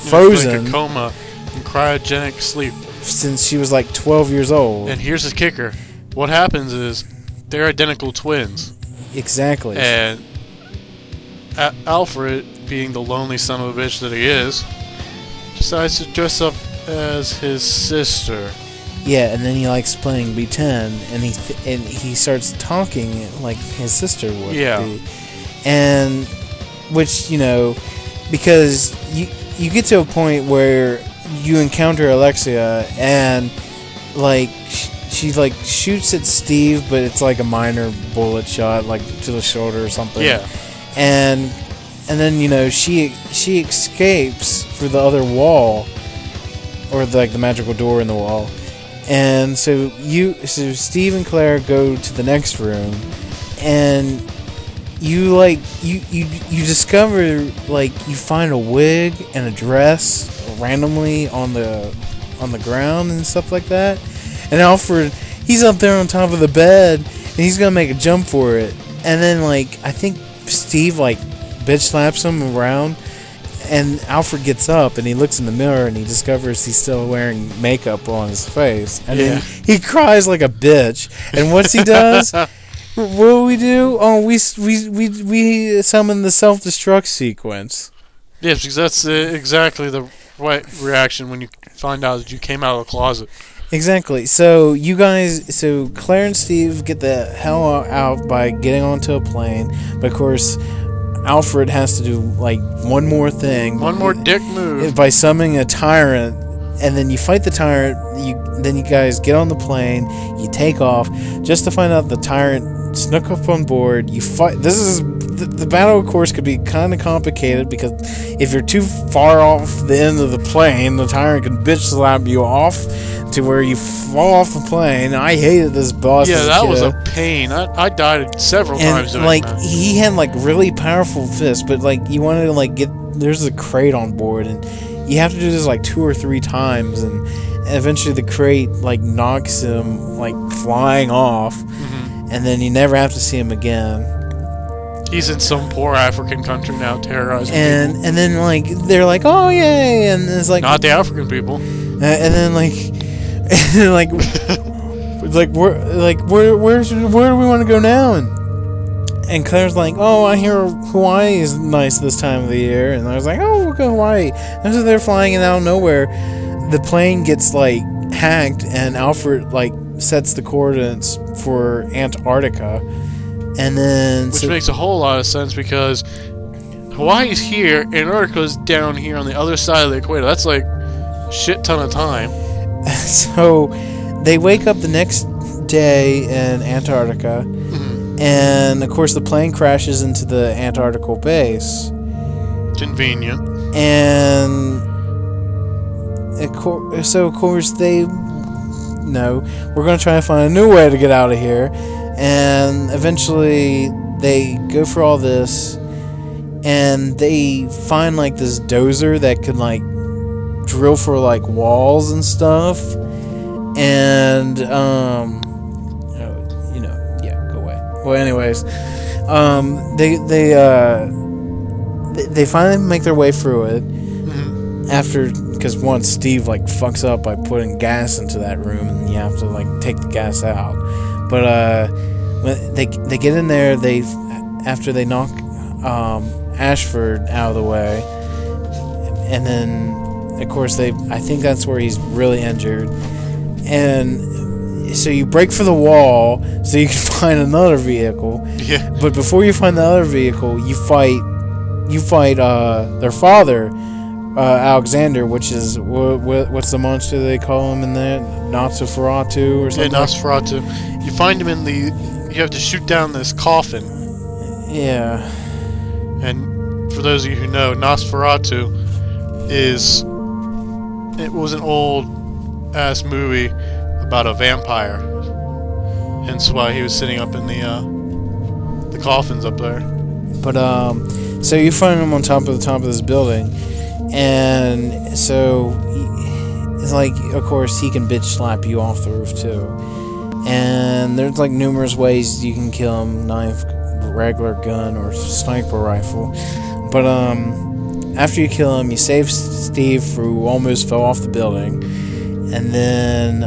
frozen. Like a coma in cryogenic sleep. Since she was like 12 years old. And here's the kicker. What happens is they're identical twins. Exactly. And Alfred, being the lonely son of a bitch that he is, decides to dress up as his sister. Yeah, and then he likes playing B10, and he starts talking like his sister would be. And which, you know, because you get to a point where you encounter Alexia, and like she like shoots at Steve, but it's like a minor bullet shot, like to the shoulder or something. Yeah. And then, you know, she escapes through the other wall, or like the magical door in the wall. And so Steve and Claire go to the next room, and you discover, like, you find a wig and a dress randomly on the ground and stuff like that. And Alfred, he's up there on top of the bed, and he's gonna make a jump for it. And then, like, I think Steve like bitch slaps him around, and Alfred gets up and he looks in the mirror and he discovers he's still wearing makeup on his face, and then he cries like a bitch. And what's he does? What do we do? Oh, we summon the self-destruct sequence. Yes, because that's exactly the right reaction when you find out that you came out of the closet. Exactly. So Claire and Steve get the hell out by getting onto a plane, but of course Alfred has to do like one more thing. One more dick move. By summoning a tyrant, and then you fight the tyrant. Then you guys get on the plane, you take off, just to find out the tyrant snuck up on board. You fight. This is the battle, of course, could be kind of complicated because if you're too far off the end of the plane, the tyrant can bitch slap you off to where you fall off the plane. I hated this boss. Yeah, that was a pain. I died several times doing like that. he had like really powerful fists, but like you wanted to like get there's a crate on board, and you have to do this like 2 or 3 times, and eventually the crate like knocks him like flying off, and then you never have to see him again. He's in some poor African country now, terrorizing people. And then like they're like, oh yay, and it's like Not the African people. and then like where do we want to go now? And Claire's like, oh, I hear Hawaii is nice this time of the year, and I was like, oh, we'll go Hawaii. And so they're flying, and out of nowhere, the plane gets like hacked, and Alfred like sets the coordinates for Antarctica. And then Which makes a whole lot of sense because Hawaii's here, Antarctica's down here on the other side of the equator. That's like a shit ton of time. So they wake up the next day in Antarctica, and of course the plane crashes into the Antarctica base. Convenient. And so of course they we're going to try to find a new way to get out of here. And eventually they go for all this, and they find like this dozer that can like drill for like walls and stuff. And go away. Well, anyways, they finally make their way through it after, because once Steve like fucks up by putting gas into that room, and you have to like take the gas out. But when they get in there, after they knock Ashford out of the way, and then of course I think that's where he's really injured, and so you break for the wall so you can find another vehicle. Yeah. But before you find the other vehicle, you fight their father, Alexander, which is what's the monster they call him in there? Nosferatu or something? Yeah, Nosferatu. You find him you have to shoot down this coffin. Yeah. And for those of you who know, Nosferatu it was an old ass movie about a vampire. Hence why he was sitting up in the coffins up there. But so you find him on top of this building. And so, it's like, of course, he can bitch slap you off the roof too. And there's like numerous ways you can kill him: knife, regular gun, or sniper rifle. But after you kill him, you save Steve, who almost fell off the building, and then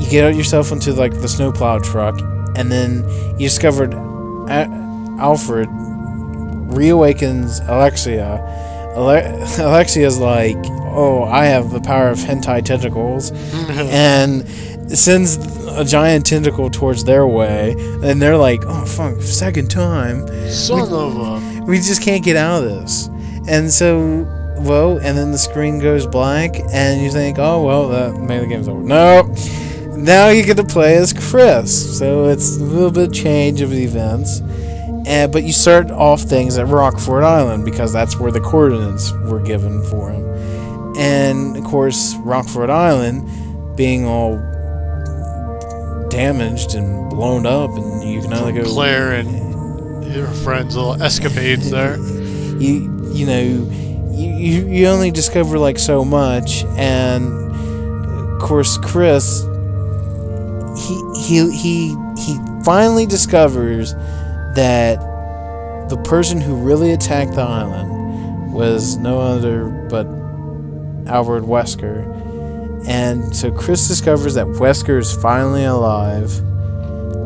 you get yourself into like the snowplow truck, and then you discovered Alfred reawakens Alexia. Alexia's like, oh, I have the power of hentai tentacles, and sends a giant tentacle towards their way, and they're like, oh fuck, second time. We just can't get out of this. And so, and then the screen goes black, and you think, oh well, maybe the game's over. Nope. Now you get to play as Chris, so it's a little bit change of events. But you start off things at Rockford Island because that's where the coordinates were given for him. And of course, Rockford Island being all damaged and blown up, and you can only go Claire and her friends' little escapades there. You only discover like so much, and of course, Chris he finally discovers that the person who really attacked the island was no other but Albert Wesker. And so Chris discovers that Wesker is finally alive.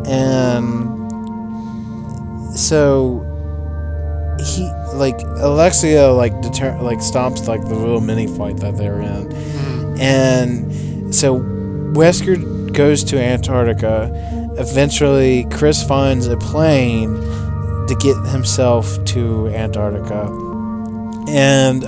And so Alexia stops like the little mini fight that they're in. And so Wesker goes to Antarctica. Eventually, Chris finds a plane to get himself to Antarctica. And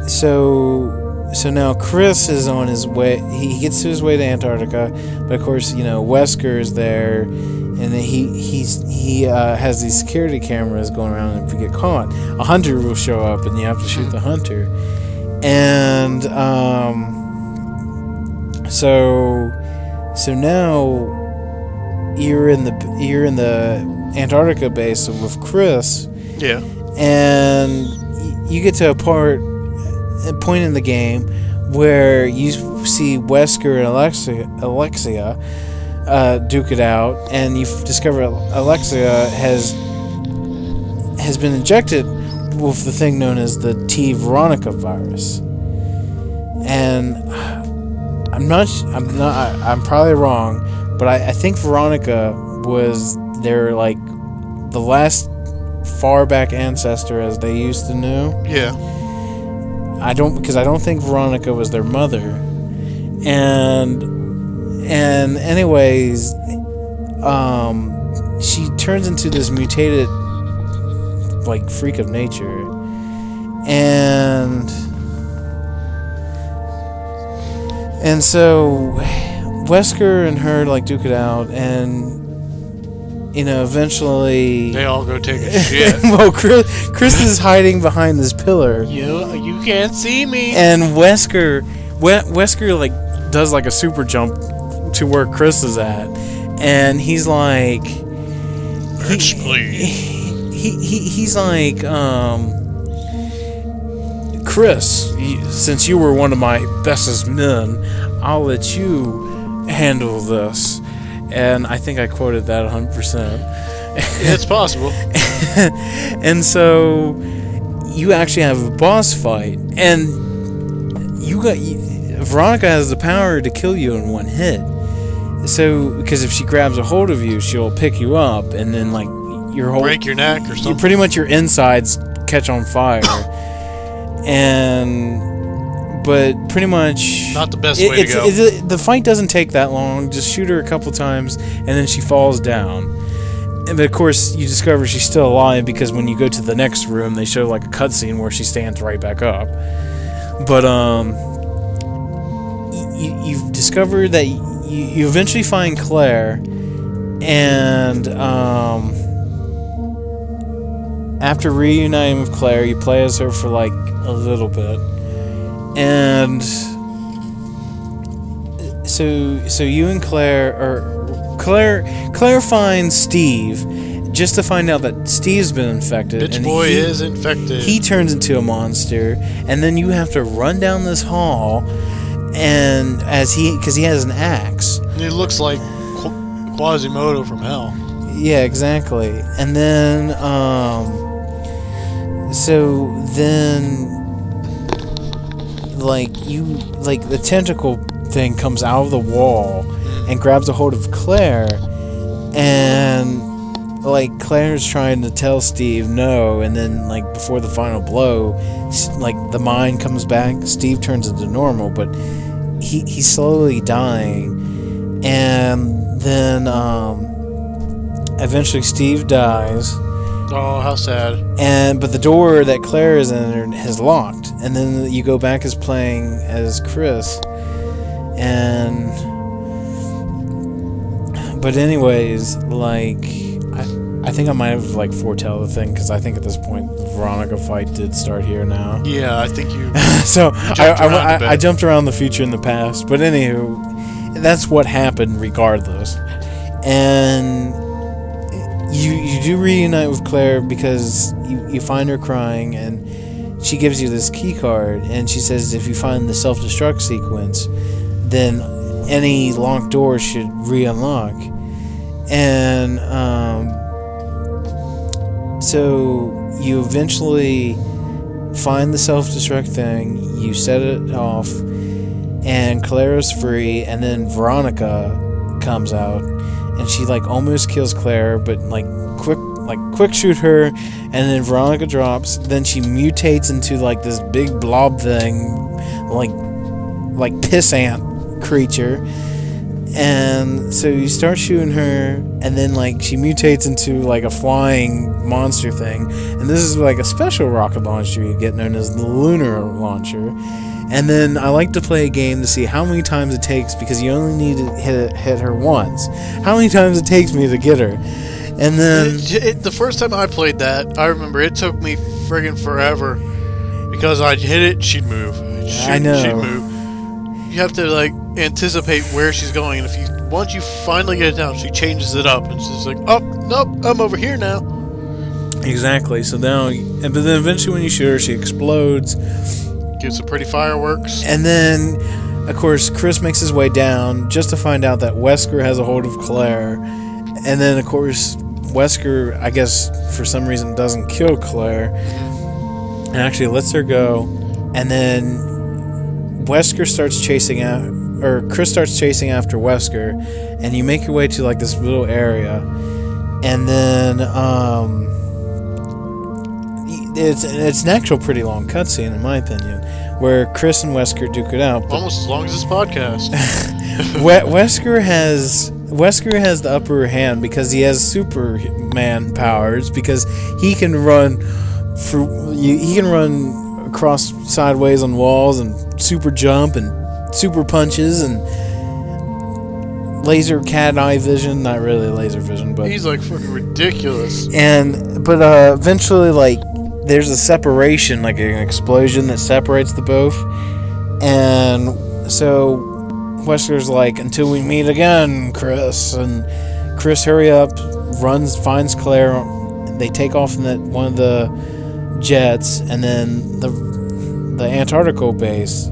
so So now Chris is on his way. He gets to his way to Antarctica, but of course, Wesker is there, and he has these security cameras going around. And if you get caught, a hunter will show up, and you have to shoot the hunter. And so now you're in the Antarctica base with Chris. Yeah. And you get to a point in the game where you see Wesker and Alexia duke it out, and you discover Alexia has been injected with the thing known as the T. Veronica virus. And I'm probably wrong, but I think Veronica was their, like, the last far back ancestor as they used to know. Yeah. Because I don't think Veronica was their mother. And anyways, she turns into this mutated, like, freak of nature. And so Wesker and her, like, duke it out, and eventually they all go take a shit. Well, Chris is hiding behind this pillar. You can't see me. And Wesker like does like a super jump to where Chris is at, and he's like, he's like, Chris, since you were one of my bestest men, I'll let you handle this. And I think I quoted that 100%. It's possible. And so you actually have a boss fight, and Veronica has the power to kill you in one hit. So, because if she grabs a hold of you, she'll pick you up, and then like your whole break your neck or something. Pretty much your insides catch on fire. But pretty much not the best way to go. The fight doesn't take that long. Just shoot her a couple times, and then she falls down. But of course, you discover she's still alive because when you go to the next room, they show like a cutscene where she stands right back up. But you've discovered that you eventually find Claire, and after reuniting with Claire, you play as her for like a little bit. And so you and Claire finds Steve just to find out that Steve's been infected. Bitch boy is infected. He turns into a monster, and then you have to run down this hall, and because he has an axe. He looks like Quasimodo from hell. Yeah, exactly. And then like the tentacle thing comes out of the wall and grabs a hold of Claire, and like Claire's trying to tell Steve no, and then like before the final blow, like the mind comes back, Steve turns into normal, but he's slowly dying, and then eventually Steve dies. Oh, how sad. But the door that Claire is in has locked, and then you go back as playing as Chris. But anyways, like I think I might have like foretell the thing, because I think at this point the Veronica fight did start here now. Yeah, I think you. So I jumped around the future and the past, but anywho, that's what happened regardless. And you do reunite with Claire because you find her crying, and she gives you this key card, and she says if you find the self-destruct sequence, then any locked door should re-unlock. And so you eventually find the self-destruct thing, you set it off, and Claire is free, and then Veronica comes out, and she like almost kills Claire, but quick shoot her, and then Veronica drops. Then she mutates into like this big blob thing, like piss ant creature, and so you start shooting her, and then like she mutates into like a flying monster thing, and this is like a special rocket launcher you get known as the lunar launcher. And then I like to play a game to see how many times it takes, because you only need to hit her once. How many times it takes me to get her. And then... the first time I played that, I remember it took me friggin' forever. Because I'd hit it, she'd move. I know. She'd move. You have to, like, anticipate where she's going. And once you finally get it down, she changes it up. And she's like, oh, nope, I'm over here now. Exactly. So now... But then eventually when you shoot her, she explodes. Gives some pretty fireworks. And then, of course, Chris makes his way down just to find out that Wesker has a hold of Claire. And then, of course, Wesker, I guess, for some reason, doesn't kill Claire. And actually lets her go. And then Wesker starts chasing out... Or Chris starts chasing after Wesker. And you make your way to, like, this little area. And then, It's an actual pretty long cutscene, in my opinion, where Chris and Wesker duke it out. Almost as long as this podcast. Wesker has the upper hand because he has Superman powers, because he can run across sideways on walls and super jump and super punches and laser cat eye vision. Not really laser vision, but he's like fucking ridiculous. But eventually, like, there's a separation, like an explosion that separates the both. And so Wesker's like, until we meet again, Chris. And Chris, hurry up, finds Claire. They take off in one of the jets, and then the Antarctica base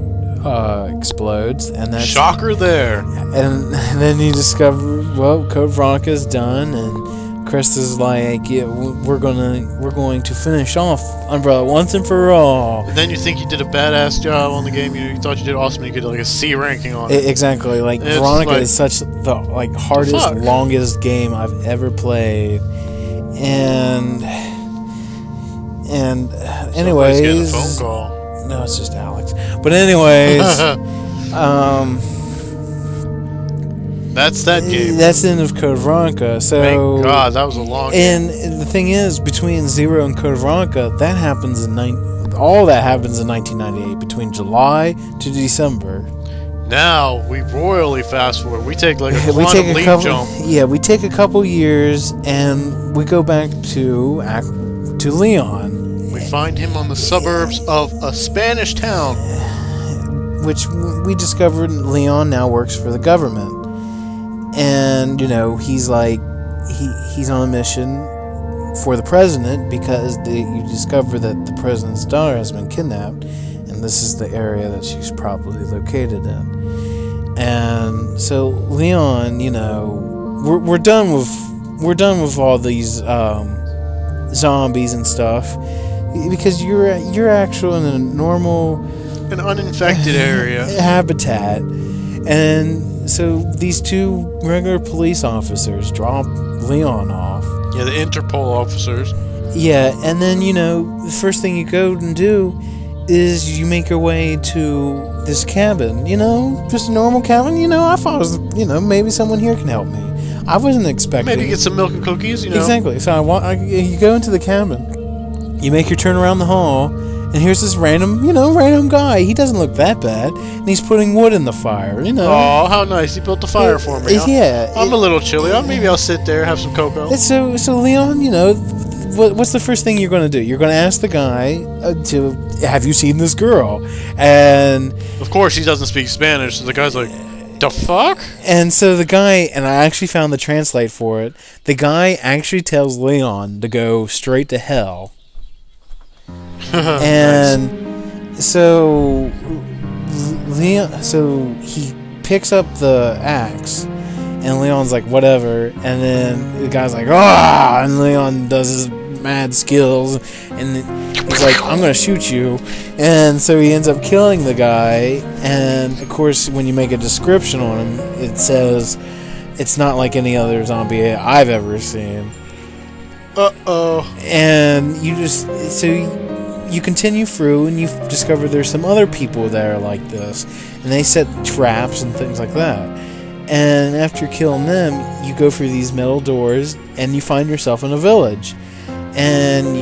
explodes. And that's shocker there. And then you discover, well, Code Veronica's done, and Chris is like, yeah, we're going to finish off Umbrella once and for all. And then you think you did a badass job on the game. You thought you did awesome. You get like a C ranking on it. Exactly. Like, Veronica is such the hardest, longest game I've ever played. And anyways, getting a phone call. No, it's just Alex. But anyways, that's that game. That's the end of Code Veronica. So, thank God, that was a long game. And the thing is, between Zero and Code Veronica, all that happens in 1998, between July to December. Now we royally fast forward. We take like a quantum leap jump. Yeah, we take a couple years and we go back to Leon. We find him on the suburbs of a Spanish town, which we discovered Leon now works for the government. And, you know, he's like, he's on a mission for the president, because you discover that the president's daughter has been kidnapped, and this is the area that she's probably located in. And so Leon, you know, we're done with all these zombies and stuff, because you're actually in an uninfected area habitat. And so these two regular police officers drop Leon off. Yeah, the Interpol officers. Yeah, and then, you know, the first thing you go and do is you make your way to this cabin. You know, just a normal cabin. You know, I thought it was, you know, maybe someone here can help me. I wasn't expecting... Maybe get some milk and cookies, you know. Exactly. So you go into the cabin, you make your turn around the hall, and here's this random guy. He doesn't look that bad. And he's putting wood in the fire, you know. Oh, how nice. He built the fire for me. Yeah. I'm a little chilly. Maybe I'll sit there, have some cocoa. So Leon, you know, what's the first thing you're going to do? You're going to ask the guy have you seen this girl? And... Of course, he doesn't speak Spanish, so the guy's like, the fuck? And so the guy, and I actually found the translate for it, the guy actually tells Leon to go straight to hell. And nice. So he picks up the axe, and Leon's like, whatever. And then the guy's like, ah! And Leon does his mad skills, and he's like, I'm gonna shoot you. And so he ends up killing the guy. And of course, when you make a description on him, it says it's not like any other zombie I've ever seen. And you continue through, and you discover there's some other people that are like this, and they set traps and things like that. And after killing them, you go through these metal doors, and you find yourself in a village. And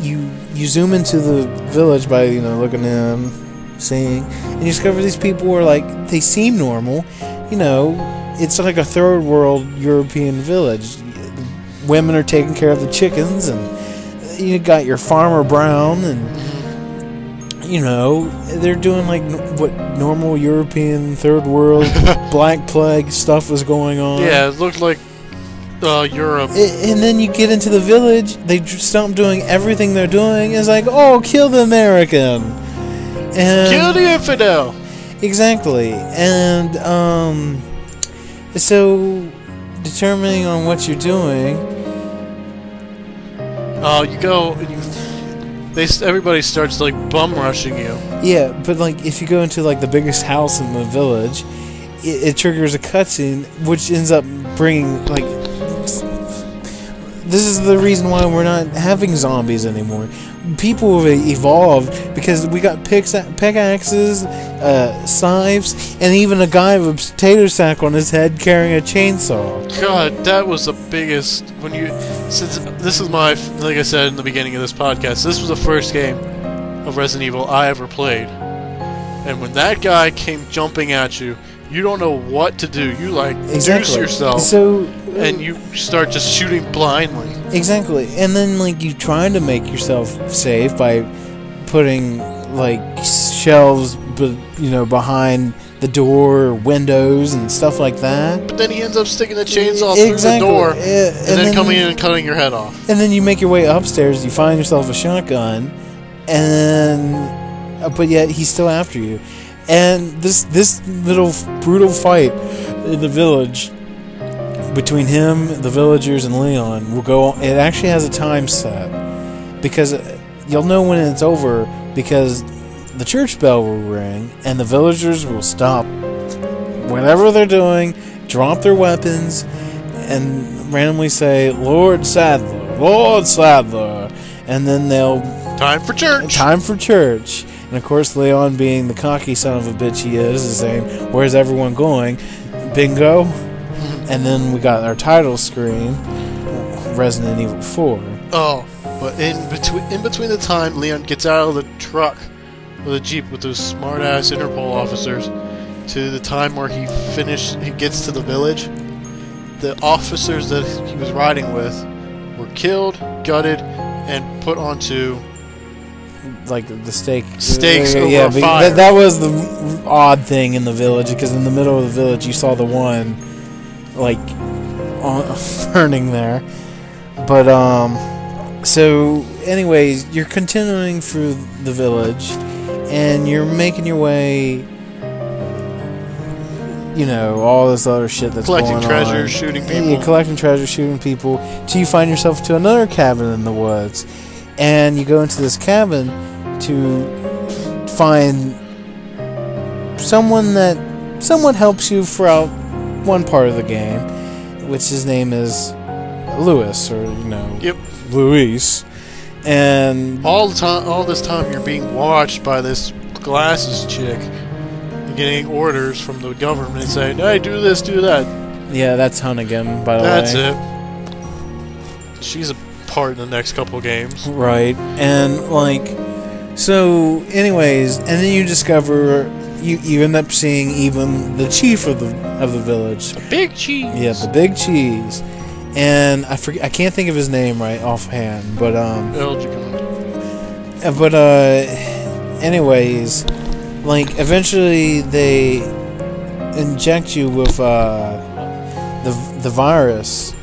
you zoom into the village by looking in, seeing, and you discover these people are like, they seem normal, you know, it's like a third world European village. Women are taking care of the chickens, and you got your Farmer Brown, and you know, they're doing like what normal European third world Black Plague stuff was going on. Yeah, it looked like Europe. And then you get into the village, they stop doing everything they're doing. It's like, oh, kill the American. And Kill the infidel. Exactly. And so determining on what you're doing, you go and everybody starts like bum rushing you. yeah, but like if you go into like the biggest house in the village, it triggers a cutscene, which ends up bringing like, this is the reason why we're not having zombies anymore. People have evolved because we got pickaxes, scythes, and even a guy with a potato sack on his head carrying a chainsaw. God, that was the biggest. Since this is my, like I said in the beginning of this podcast, this was the first game of Resident Evil I ever played. And when that guy came jumping at you, you don't know what to do. You like juice yourself, and you start just shooting blindly. Exactly, and then like you trying to make yourself safe by putting like shelves, behind the door or windows and stuff like that. But then he ends up sticking the chainsaw through the door, and then coming in and cutting your head off. And then you make your way upstairs. You find yourself a shotgun, but yet he's still after you. And this little brutal fight in the village between him, the villagers, and Leon will go on. It actually has a time set, because you'll know when it's over, because the church bell will ring and the villagers will stop whatever they're doing, drop their weapons, and randomly say, Lord Sadler, Lord Sadler, and then they'll time for church. And of course, Leon, being the cocky son of a bitch he is saying, where's everyone going? Bingo. And then we got our title screen, Resident Evil 4. Oh, but in between the time Leon gets out of the truck with a Jeep with those smart-ass Interpol officers to the time where he gets to the village, the officers that he was riding with were killed, gutted, and put onto like the stakes over a fire. That was the odd thing in the village, because in the middle of the village you saw the one like burning there. But so anyways, you're continuing through the village and you're making your way, all this other shit that's collecting going treasures, on. shooting people. You're collecting treasures, shooting people, till you find yourself to another cabin in the woods. And you go into this cabin to find someone that somewhat helps you throughout one part of the game, which his name is Louis, or Luis. And all this time you're being watched by this glasses chick, and getting orders from the government saying, hey, do this, do that. Yeah, that's Hunnigan, by the way. That's it. She's a part in the next couple games. Right. And so anyways, and then you discover you end up seeing even the chief of the village. The big cheese. Yeah, the big cheese. And I can't think of his name right offhand, but anyways, eventually they inject you with the virus,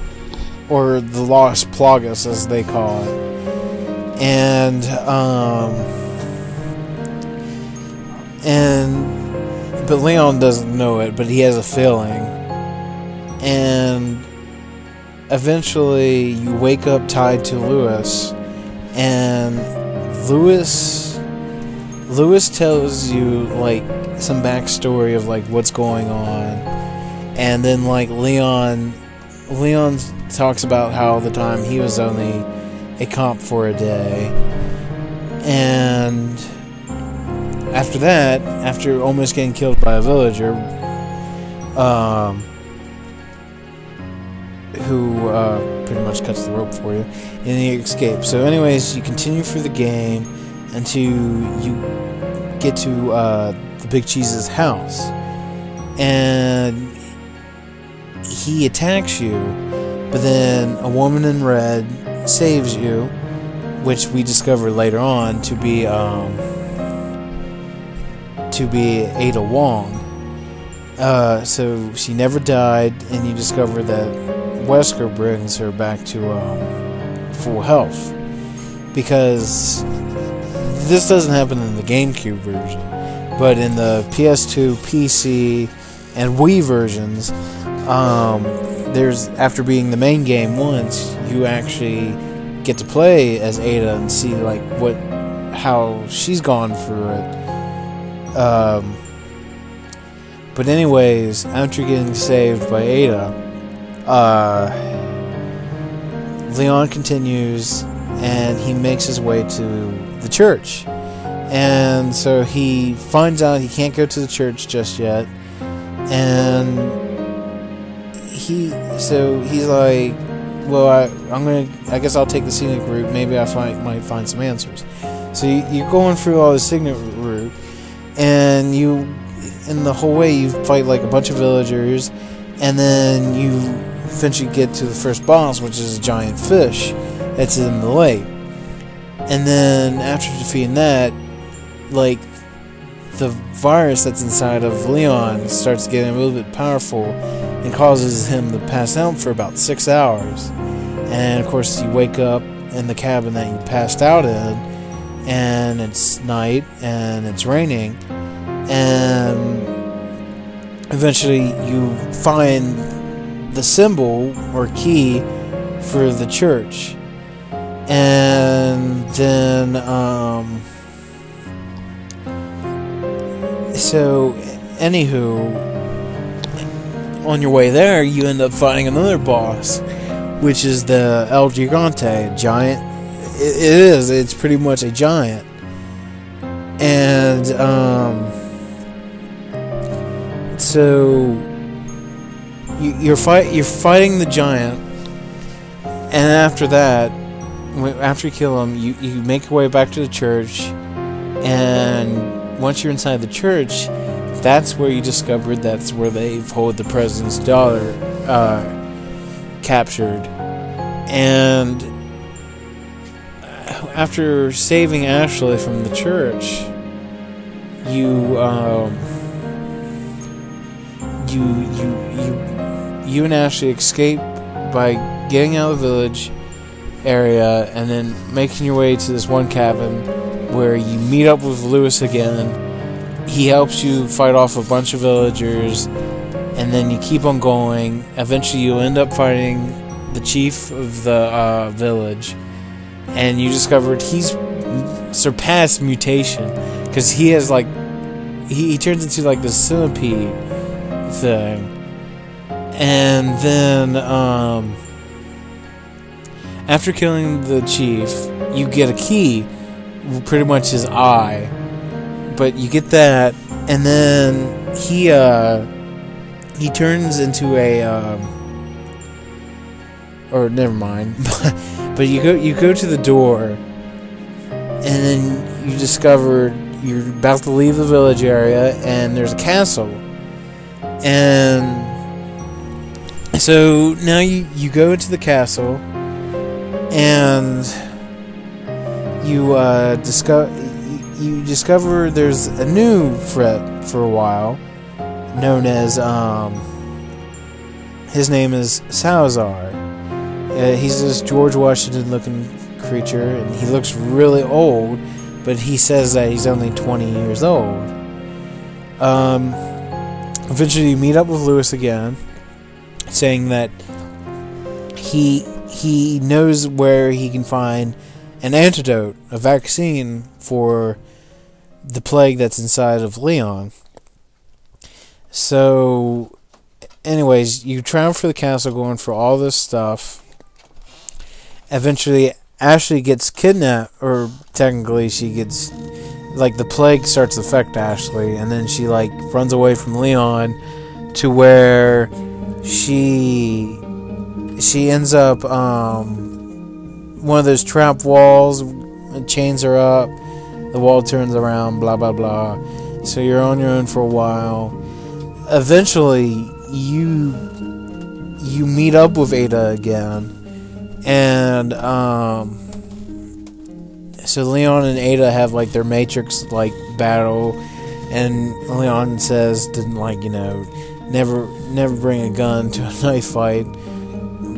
or the Los Plagas as they call it. And but Leon doesn't know it, but he has a feeling. And eventually you wake up tied to Louis, and Louis tells you some backstory of what's going on. And then Leon talks about how the time he was only a cop for a day. And after that, after almost getting killed by a villager, who pretty much cuts the rope for you, and you escape. So anyways, you continue through the game until you get to the Big Cheese's house, and he attacks you, but then a woman in red saves you, which we discover later on to be Ada Wong. So she never died, and you discover that Wesker brings her back to full health, because this doesn't happen in the GameCube version, but in the PS2, PC, and Wii versions, there's, after being the main game once, you actually get to play as Ada and see like how she's gone through it. But anyways, after getting saved by Ada, Leon continues, and he makes his way to the church. And so he finds out he can't go to the church just yet, and he's like, well, I guess I'll take the scenic route. Maybe I might find some answers. So you're going through all the scenic route, and in the whole way you fight like a bunch of villagers, and then you eventually get to the first boss, which is a giant fish that's in the lake. And then after defeating that, like, the virus that's inside of Leon starts getting a little bit powerful and causes him to pass out for about 6 hours. And of course you wake up in the cabin that you passed out in, and it's night and it's raining, and eventually you find the symbol or key for the church. And then so anywho, on your way there you end up fighting another boss, which is the El Gigante, giant. It's pretty much a giant. And so you're fighting the giant, and after that, after you kill him, you make your way back to the church, and once you're inside the church, that's where you discovered that's where they hold the president's daughter captured. And after saving Ashley from the church, you and Ashley escape by getting out of the village area and then making your way to this one cabin where you meet up with Lewis again. He helps you fight off a bunch of villagers, and then you keep on going. Eventually you end up fighting the chief of the village, and you discovered he's surpassed mutation, because he has like he turns into like the centipede thing. And then after killing the chief, you get a key, pretty much his eye, but you get that, and then he turns into a or never mind. But you go to the door, and then you discover you're about to leave the village area, and there's a castle. And so now you go into the castle, and you discover there's a new threat for a while, known as his name is Salazar. He's this George Washington looking creature, and he looks really old, but he says that he's only 20 years old. Eventually you meet up with Lewis again, saying that he knows where he can find an antidote, a vaccine for the plague that's inside of Leon. So anyways, you travel for the castle going for all this stuff. Eventually Ashley gets kidnapped, or technically she gets, like, the plague starts to affect Ashley, and then she like runs away from Leon to where she ends up one of those trap walls, chains her up, the wall turns around, blah blah blah. So you're on your own for a while. Eventually, you meet up with Ada again, and so Leon and Ada have like their Matrix like battle, and Leon says to never bring a gun to a knife fight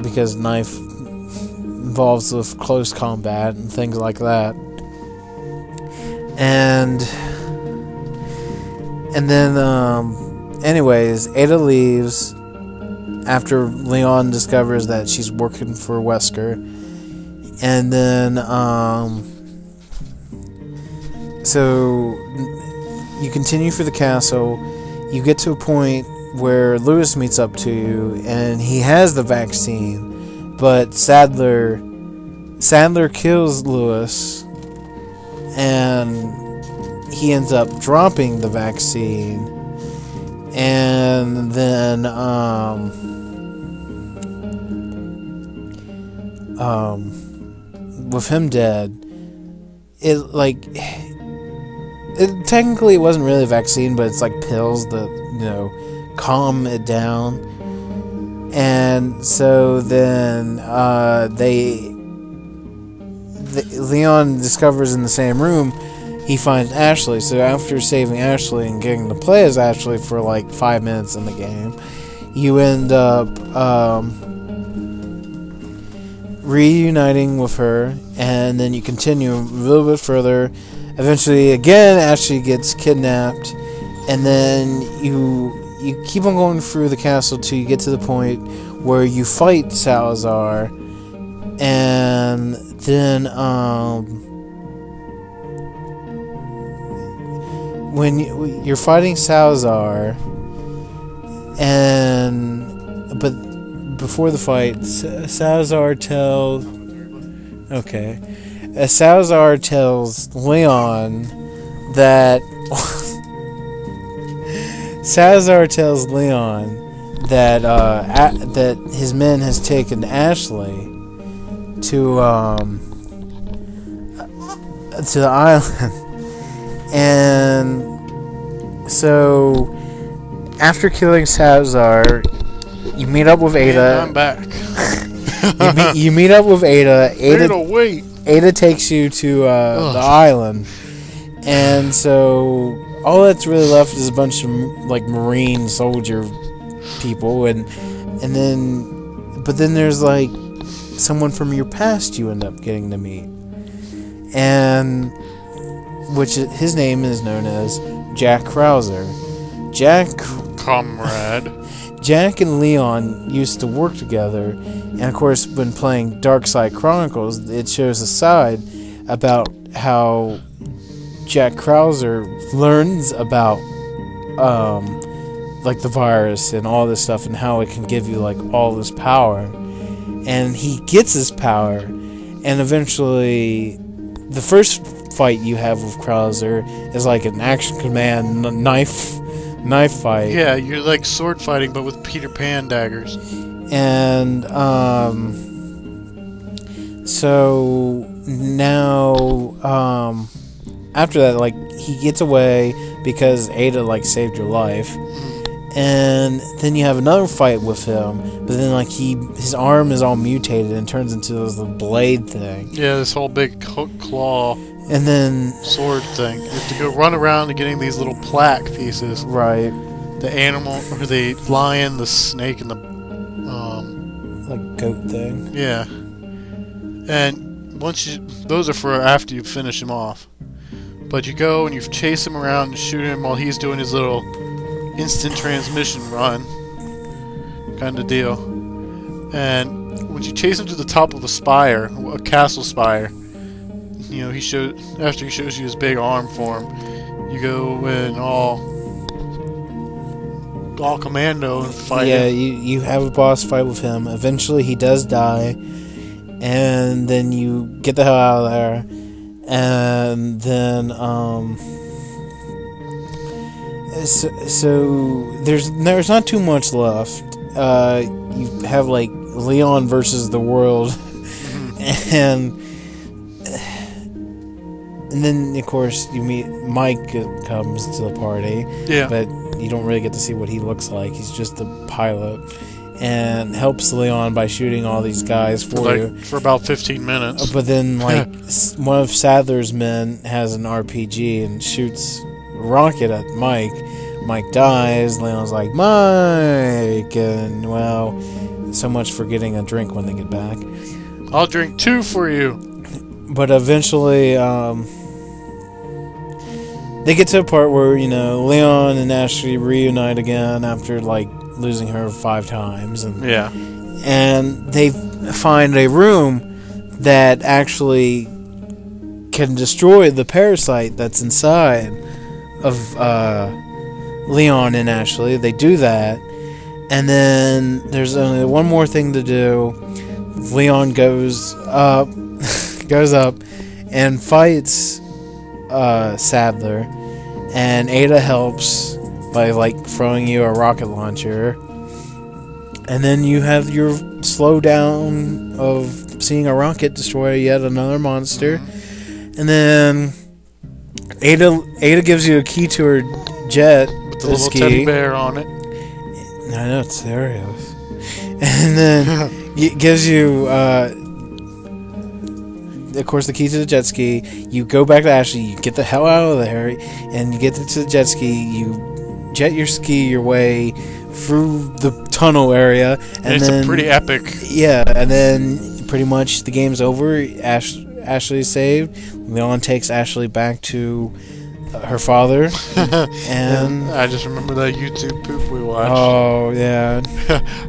because knife involves with close combat and things like that. And then anyways, Ada leaves after Leon discovers that she's working for Wesker, and then so you continue through the castle. You get to a point where Lewis meets up to you, and he has the vaccine, but Sadler kills Lewis, and he ends up dropping the vaccine, and then with him dead, it technically it wasn't really a vaccine, but it's like pills that calm it down. And so then Leon discovers in the same room he finds Ashley. So after saving Ashley and getting to play as Ashley for like 5 minutes in the game, you end up reuniting with her, and then you continue a little bit further. Eventually, again, Ashley gets kidnapped, and then you keep on going through the castle till you get to the point where you fight Salazar, and then when you're fighting Salazar, but before the fight, Salazar tells Leon that that his men has taken Ashley to the island, and so after killing Salazar, you meet up with Ada. And I'm back. you meet up with Ada. Wait. Ada takes you to the island, and so all that's really left is a bunch of like Marine soldier people, and then there's like someone from your past you end up getting to meet, and his name is known as Jack Krauser. Comrade. Jack and Leon used to work together, and of course when playing Dark Side Chronicles, it shows a side about how Jack Krauser learns about like the virus and all this stuff and how it can give you like all this power, and he gets his power, and eventually the first fight you have with Krauser is like an action command knife fight. Yeah, you're like sword fighting, but with Peter Pan daggers. And so now after that, like, he gets away because Ada like saved your life, and then you have another fight with him, but then like his arm is all mutated and turns into this blade thing. Yeah, this whole big claw. And then sword thing. You have to go run around and getting these little plaque pieces. Right. The animal, or the lion, the snake, and the like goat thing. Yeah. And those are for after you finish him off. But you go and you chase him around and shoot him while he's doing his little instant transmission run kind of deal. And when you chase him to the top of a spire, a castle spire, after he shows you his big arm form, you go in all commando and fight him. Yeah, you have a boss fight with him. Eventually he does die, and then you get the hell out of there, and then so there's not too much left. You have like Leon versus the world, and and then of course you meet Mike comes to the party. Yeah. But you don't really get to see what he looks like. He's just the pilot, and helps Leon by shooting all these guys for you for about 15 minutes. But then, like, one of Sadler's men has an RPG and shoots a rocket at Mike. Mike dies. Leon's like, Mike, and well, so much for getting a drink when they get back. I'll drink 2 for you. But eventually, they get to a part where, you know, Leon and Ashley reunite again after, like, losing her 5 times. And, yeah. And they find a room that actually can destroy the parasite that's inside of Leon and Ashley. They do that. And then there's only one more thing to do. Leon goes up, and fights Sadler, and Ada helps by like throwing you a rocket launcher, and then you have your slowdown of seeing a rocket destroy yet another monster, and then Ada gives you a key to her jet with the little teddy bear on it. I know, it's hilarious. And then it gives you of course, the key to the jet ski. You go back to Ashley, you get the hell out of there, and you get to the jet ski. You jet your ski your way through the tunnel area, and it's then, a pretty epic. Yeah, and then pretty much the game's over. Ashley's saved. Leon takes Ashley back to her father, and I just remember that YouTube poop we watched. Oh yeah.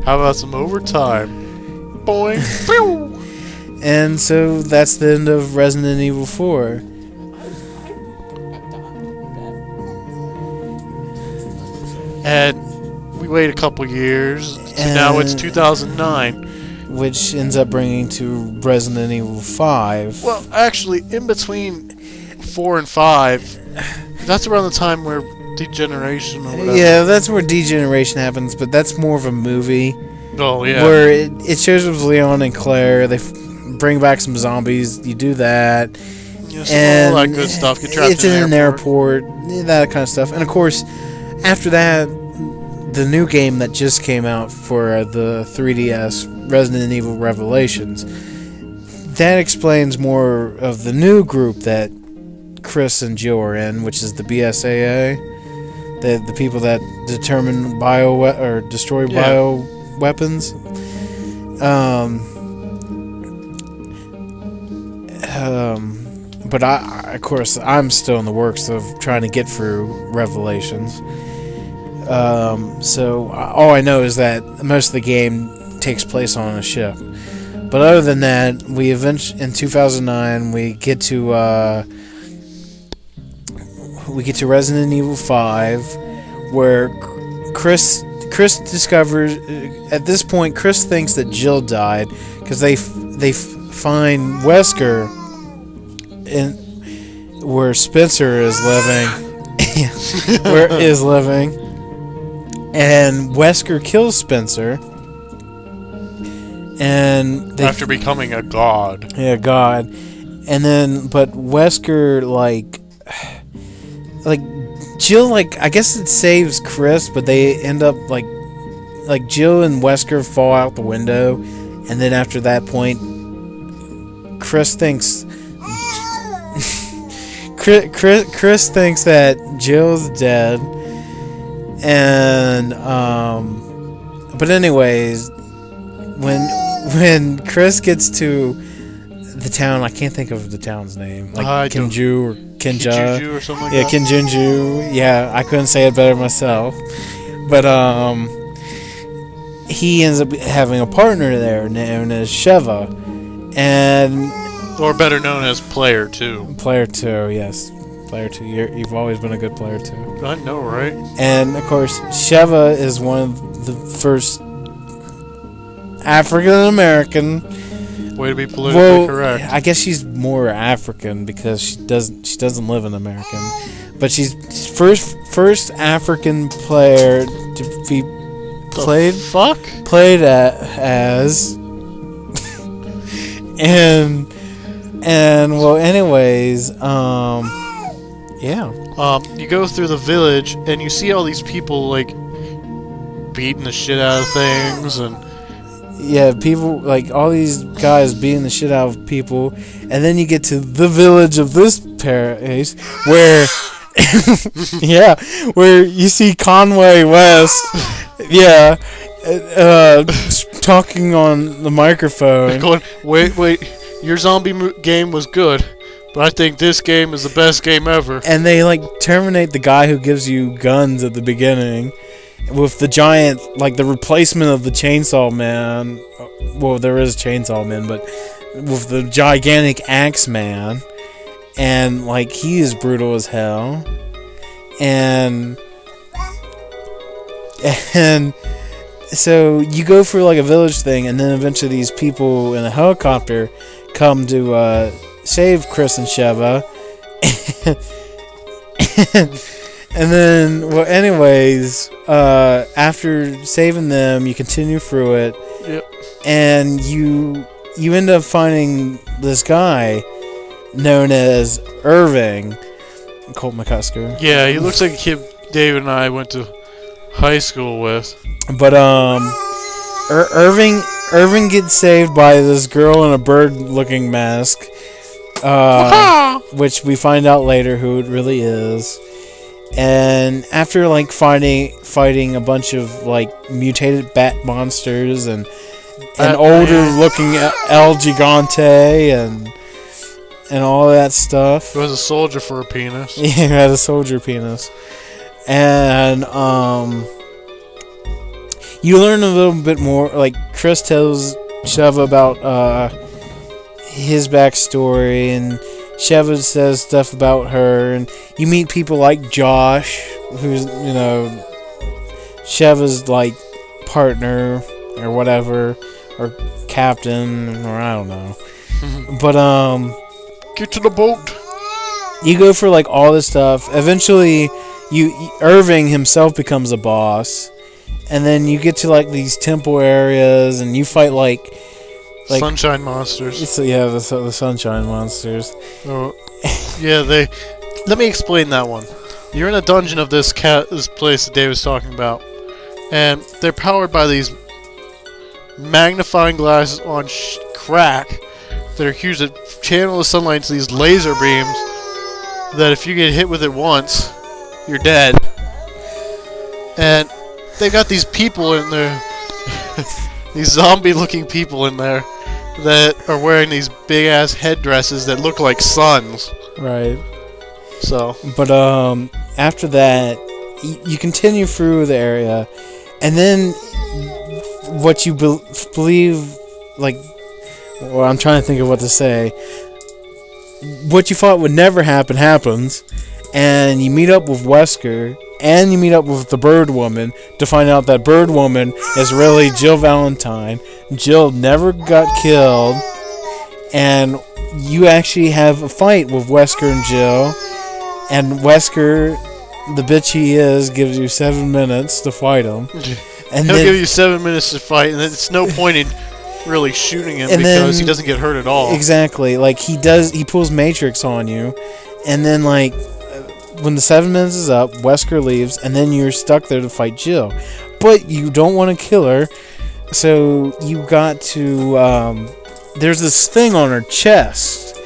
How about some overtime? Boing. Phew. And so that's the end of Resident Evil 4. And we wait a couple years, so now it's 2009. Which ends up bringing to Resident Evil 5. Well, actually, in between 4 and 5, that's around the time where Degeneration or whatever. Yeah, that's where Degeneration happens, but that's more of a movie. Oh, yeah. Where it shows with Leon and Claire, they bring back some zombies, you do that. Yeah, and all that good stuff. Get trapped it's in an airport, that kind of stuff. And of course, after that, the new game that just came out for the 3DS, Resident Evil Revelations, that explains more of the new group that Chris and Jill are in, which is the BSAA, the people that determine destroy bio weapons. But of course, I'm still in the works of trying to get through Revelations. So all I know is that most of the game takes place on a ship. But other than that, in 2009 we get to Resident Evil 5, where Chris discovers at this point Chris thinks that Jill died because they find Wesker in where Spencer is living, and Wesker kills Spencer, and after becoming a god. Yeah, god. And then, but Wesker like Jill, I guess it saves Chris, but they end up like Jill and Wesker fall out the window, and then after that point, Chris thinks that Jill's dead, and but anyways, when Chris gets to the town, I can't think of the town's name, Kinju or Kinja or something like that. Yeah, Kinjunju. Yeah, I couldn't say it better myself, but he ends up having a partner there known as Sheva, or better known as Player 2. Player 2, yes. Player 2. You've always been a good player 2. I know, right? And, of course, Sheva is one of the first African-American... Way to be politically correct. I guess she's more African because she doesn't live in American. But she's first African player to be played as... and And well, anyways, yeah. You go through the village and you see all these people like beating the shit out of things, and Yeah, people, like, all these guys beating the shit out of people, and then you get to the village of this place, where, yeah, where you see Conway West, yeah, talking on the microphone. going, wait, your zombie game was good, but I think this game is the best game ever. And they, like, terminate the guy who gives you guns at the beginning with the giant, like, the replacement of the Chainsaw Man. Well, there is Chainsaw Man, but with the gigantic Axe Man. And, like, he is brutal as hell. And so you go for, like, a village thing, and then eventually these people in a helicopter come to save Chris and Sheva. And then, well, anyways, after saving them, you continue through it. Yep. And you end up finding this guy known as Irving, Colt McCusker. Yeah, he looks like a kid David and I went to high school with. But Irving gets saved by this girl in a bird-looking mask, which we find out later who it really is. And after, like, fighting a bunch of, like, mutated bat monsters and an older-looking El Gigante and all that stuff. He was a soldier for a penis. Yeah, he had a soldier penis. And, you learn a little bit more. Like, Chris tells Sheva about, his backstory, and Sheva says stuff about her, and you meet people like Josh, who's, you know, Sheva's, like, partner, or whatever, or captain, or I don't know. But, get to the boat. You go for, like, all this stuff. Eventually, Irving himself becomes a boss, and then you get to, like, these temple areas, and you fight, like Sunshine monsters. So, yeah, the Sunshine monsters. Oh, yeah, let me explain that one. You're in a dungeon of this place that Dave was talking about, and they're powered by these magnifying glasses on crack that are huge that channel the sunlight to these laser beams that if you get hit with it once, you're dead. And they've got these people in there, these zombie-looking people in there that are wearing these big-ass headdresses that look like suns. Right. So. But, after that, you continue through the area, and then what you believe, like, well, I'm trying to think of what to say. What you thought would never happen happens, and you meet up with Wesker, and you meet up with the Bird Woman to find out that Bird Woman is really Jill Valentine. Jill never got killed, and you actually have a fight with Wesker and Jill, and Wesker, the bitch he is, gives you 7 minutes to fight him. And he'll give you 7 minutes to fight, and it's no point in really shooting him because he doesn't get hurt at all. Exactly. Like, he pulls Matrix on you, and then, like, when the 7 minutes is up, Wesker leaves, and then you're stuck there to fight Jill. But you don't want to kill her, so you got to, there's this thing on her chest,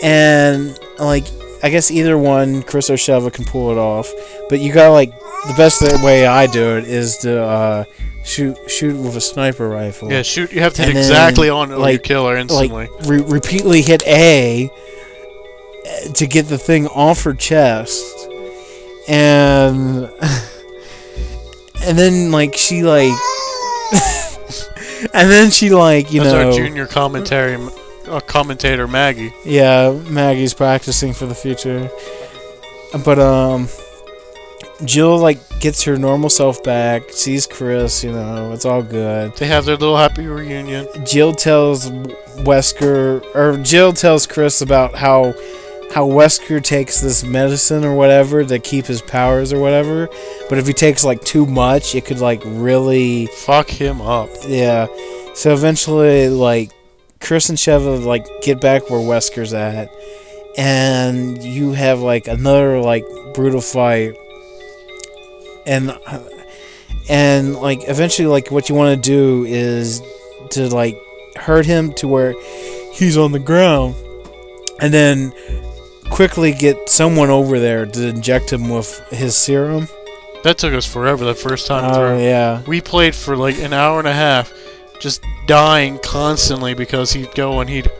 and, like, I guess either one, Chris or Sheva, can pull it off, but you gotta, like, the best way I do it is to, shoot with a sniper rifle. Yeah, shoot. You have to hit exactly on it, like, you kill her instantly. Like, repeatedly hit A to get the thing off her chest, and then, like, she, like, and then she, like, you know. That's our junior commentator Maggie. Yeah, Maggie's practicing for the future. But Jill, like, gets her normal self back, sees Chris, you know, it's all good. They have their little happy reunion. Jill tells Chris about how Wesker takes this medicine or whatever to keep his powers or whatever, but if he takes, like, too much, it could, like, really fuck him up. Yeah. So eventually, like, Chris and Sheva like get back where Wesker's at, and you have like another like brutal fight, and like eventually like what you want to do is to like hurt him to where he's on the ground, and then quickly get someone over there to inject him with his serum. That took us forever the first time Oh, through. yeah. We played for like an hour and a half, just dying constantly because he'd go and he'd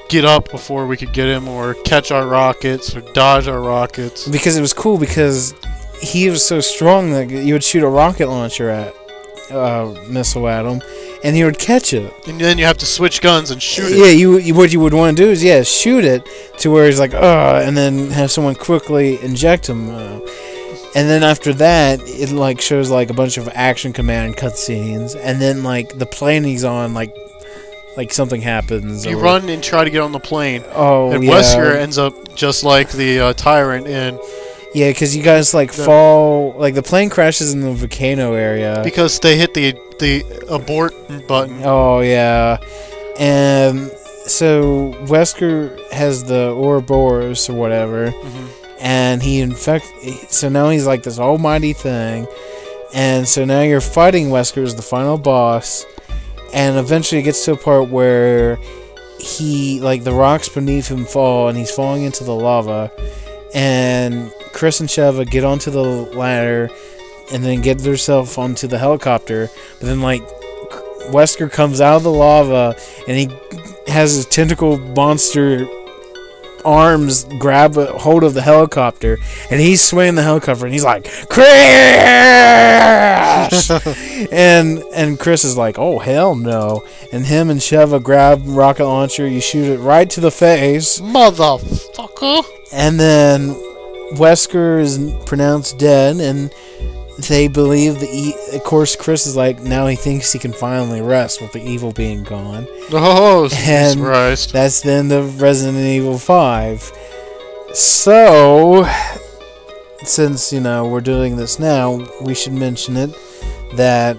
get up before we could get him, or catch our rockets, or dodge our rockets. Because it was cool because he was so strong that you would shoot a rocket launcher at missile at him, and he would catch it. And then you have to switch guns and shoot it. Yeah, what you would want to do is shoot it to where he's like, and then have someone quickly inject him. And then after that, it like shows like a bunch of action command cutscenes, and then like the plane he's on, like something happens. You run and try to get on the plane. Oh, and yeah. Wesker ends up just like the Tyrant in. Yeah, because you guys like fall, like the plane crashes in the volcano area because they hit the abort button. Oh yeah, and so Wesker has the Ouroboros or whatever, and so now he's like this almighty thing, and so now you're fighting Wesker as the final boss, and eventually it gets to a part where he like the rocks beneath him fall, and he's falling into the lava, and Chris and Sheva get onto the ladder and then get themselves onto the helicopter. But then, like, Wesker comes out of the lava and he has his tentacle monster arms grab a hold of the helicopter, and he's swinging the helicopter and he's like, crash! and Chris is like, oh hell no, and him and Sheva grab rocket launcher, you shoot it right to the face, motherfucker, and then Wesker is pronounced dead, and they believe of course Chris is like, now he thinks he can finally rest with the evil being gone. Oh, and Christ. That's the end of Resident Evil 5. So, since, we're doing this now, we should mention it, that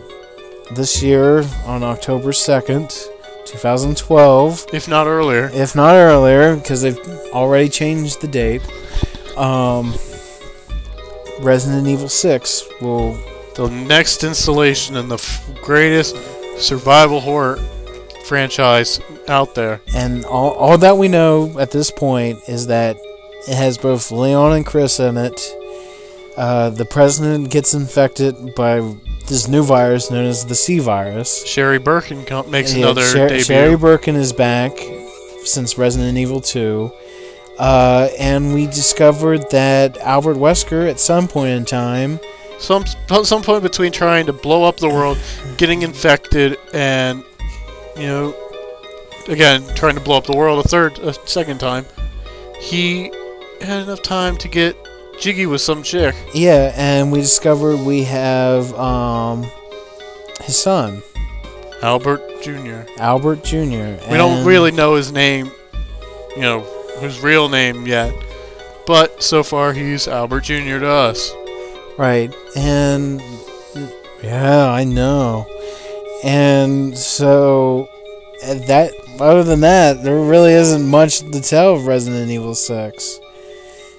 this year, on October 2nd, 2012... If not earlier, because they've already changed the date, Resident Evil 6 will... The next installation in the greatest survival horror franchise out there. And all that we know at this point is that it has both Leon and Chris in it. The president gets infected by this new virus known as the C virus. Sherry Birkin makes another debut. Sherry Birkin is back since Resident Evil 2. And we discovered that Albert Wesker, at some point in time... Some point between trying to blow up the world, getting infected, and, again, trying to blow up the world a second time, he had enough time to get jiggy with some chick. Yeah, and we discovered we have, his son. Albert Jr. We don't really know his name, his real name yet, but so far he's Albert Jr. to us. Right, and yeah, I know. And so other than that, there really isn't much to tell of Resident Evil 6.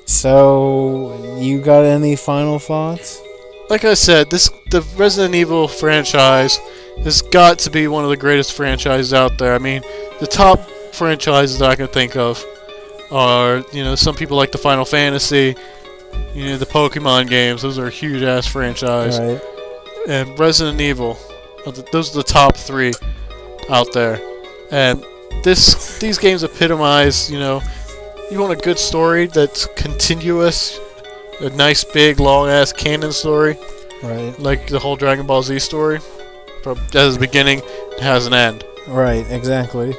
So, you got any final thoughts? Like I said, the Resident Evil franchise has got to be one of the greatest franchises out there. I mean, the top franchises that I can think of are, some people like the Final Fantasy, the Pokemon games. Those are a huge-ass franchise. Right. And Resident Evil, those are the top three out there. And these games epitomize, you want a good story that's continuous, a nice, big, long-ass canon story. Right. Like the whole Dragon Ball Z story. It has a beginning, it has an end. Right, exactly.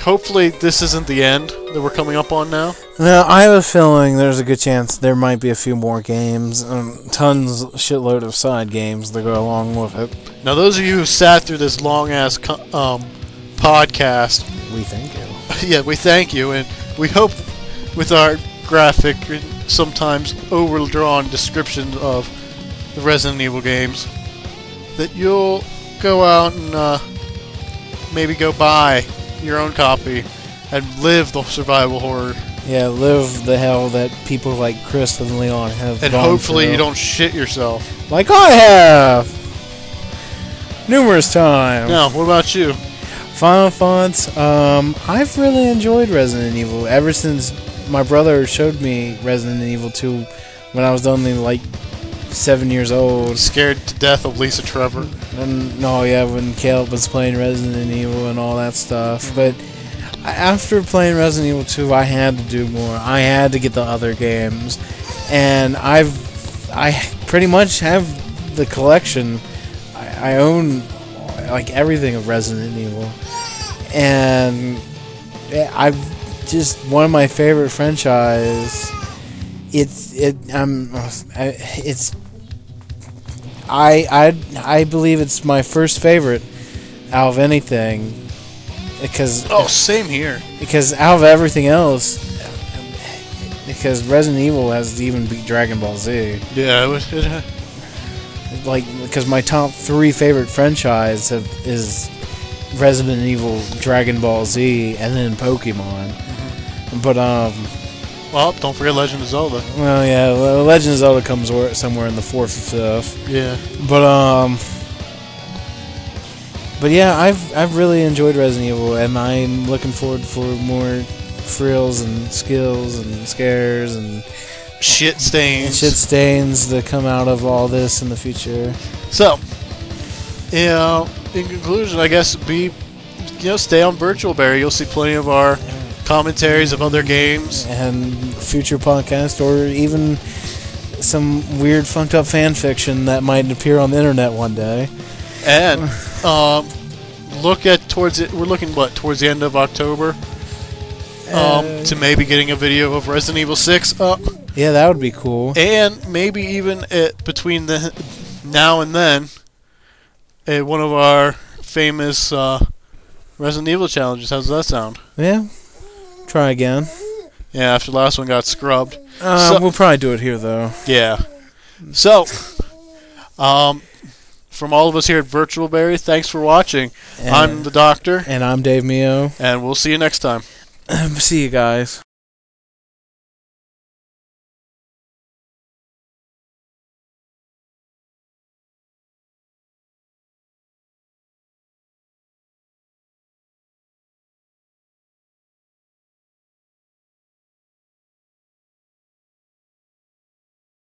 Hopefully this isn't the end that we're coming up on now. Now, I have a feeling there's a good chance there might be a few more games, shitload of side games that go along with it. Now, those of you who sat through this long-ass podcast... We thank you. Yeah, we thank you, and we hope with our graphic and sometimes overdrawn descriptions of the Resident Evil games that you'll go out and maybe go buy your own copy and live the survival horror. Yeah, live the hell that people like Chris and Leon have And gone hopefully through. you don't shit yourself. Like I have! Numerous times. Now, what about you? Final thoughts. I've really enjoyed Resident Evil ever since my brother showed me Resident Evil 2 when I was only like 7 years old. Scared to death of Lisa Trevor. And no, yeah, when Caleb was playing Resident Evil and all that stuff. But after playing Resident Evil 2, I had to do more. I had to get the other games, and I pretty much have the collection. I own like everything of Resident Evil, and I've just one of my favorite franchise. I believe it's my first favorite out of anything, because same here. Because out of everything else, because Resident Evil has even beat Dragon Ball Z. Yeah, Because my top 3 favorite franchise is Resident Evil, Dragon Ball Z, and then Pokemon. Mm-hmm. But well, don't forget Legend of Zelda. well, yeah, Legend of Zelda comes somewhere in the 4th or 5th. Yeah. But yeah, I've really enjoyed Resident Evil, and I'm looking forward for more frills and skills and scares and shit stains to come out of all this in the future. So, in conclusion, I guess stay on Virtual Berry. You'll see plenty of our commentaries of other games and future podcasts, or even some weird funked up fan fiction that might appear on the internet one day. And we're looking towards the end of October to maybe getting a video of Resident Evil 6 up. Yeah, that would be cool. And maybe even between the now and then, one of our famous Resident Evil challenges. How does that sound? Yeah. Try again. Yeah, after the last one got scrubbed. We'll probably do it here, though. Yeah. So, from all of us here at Virtual Berry, thanks for watching. I'm the Doctor. And I'm Dave Mio. And we'll see you next time. See you guys.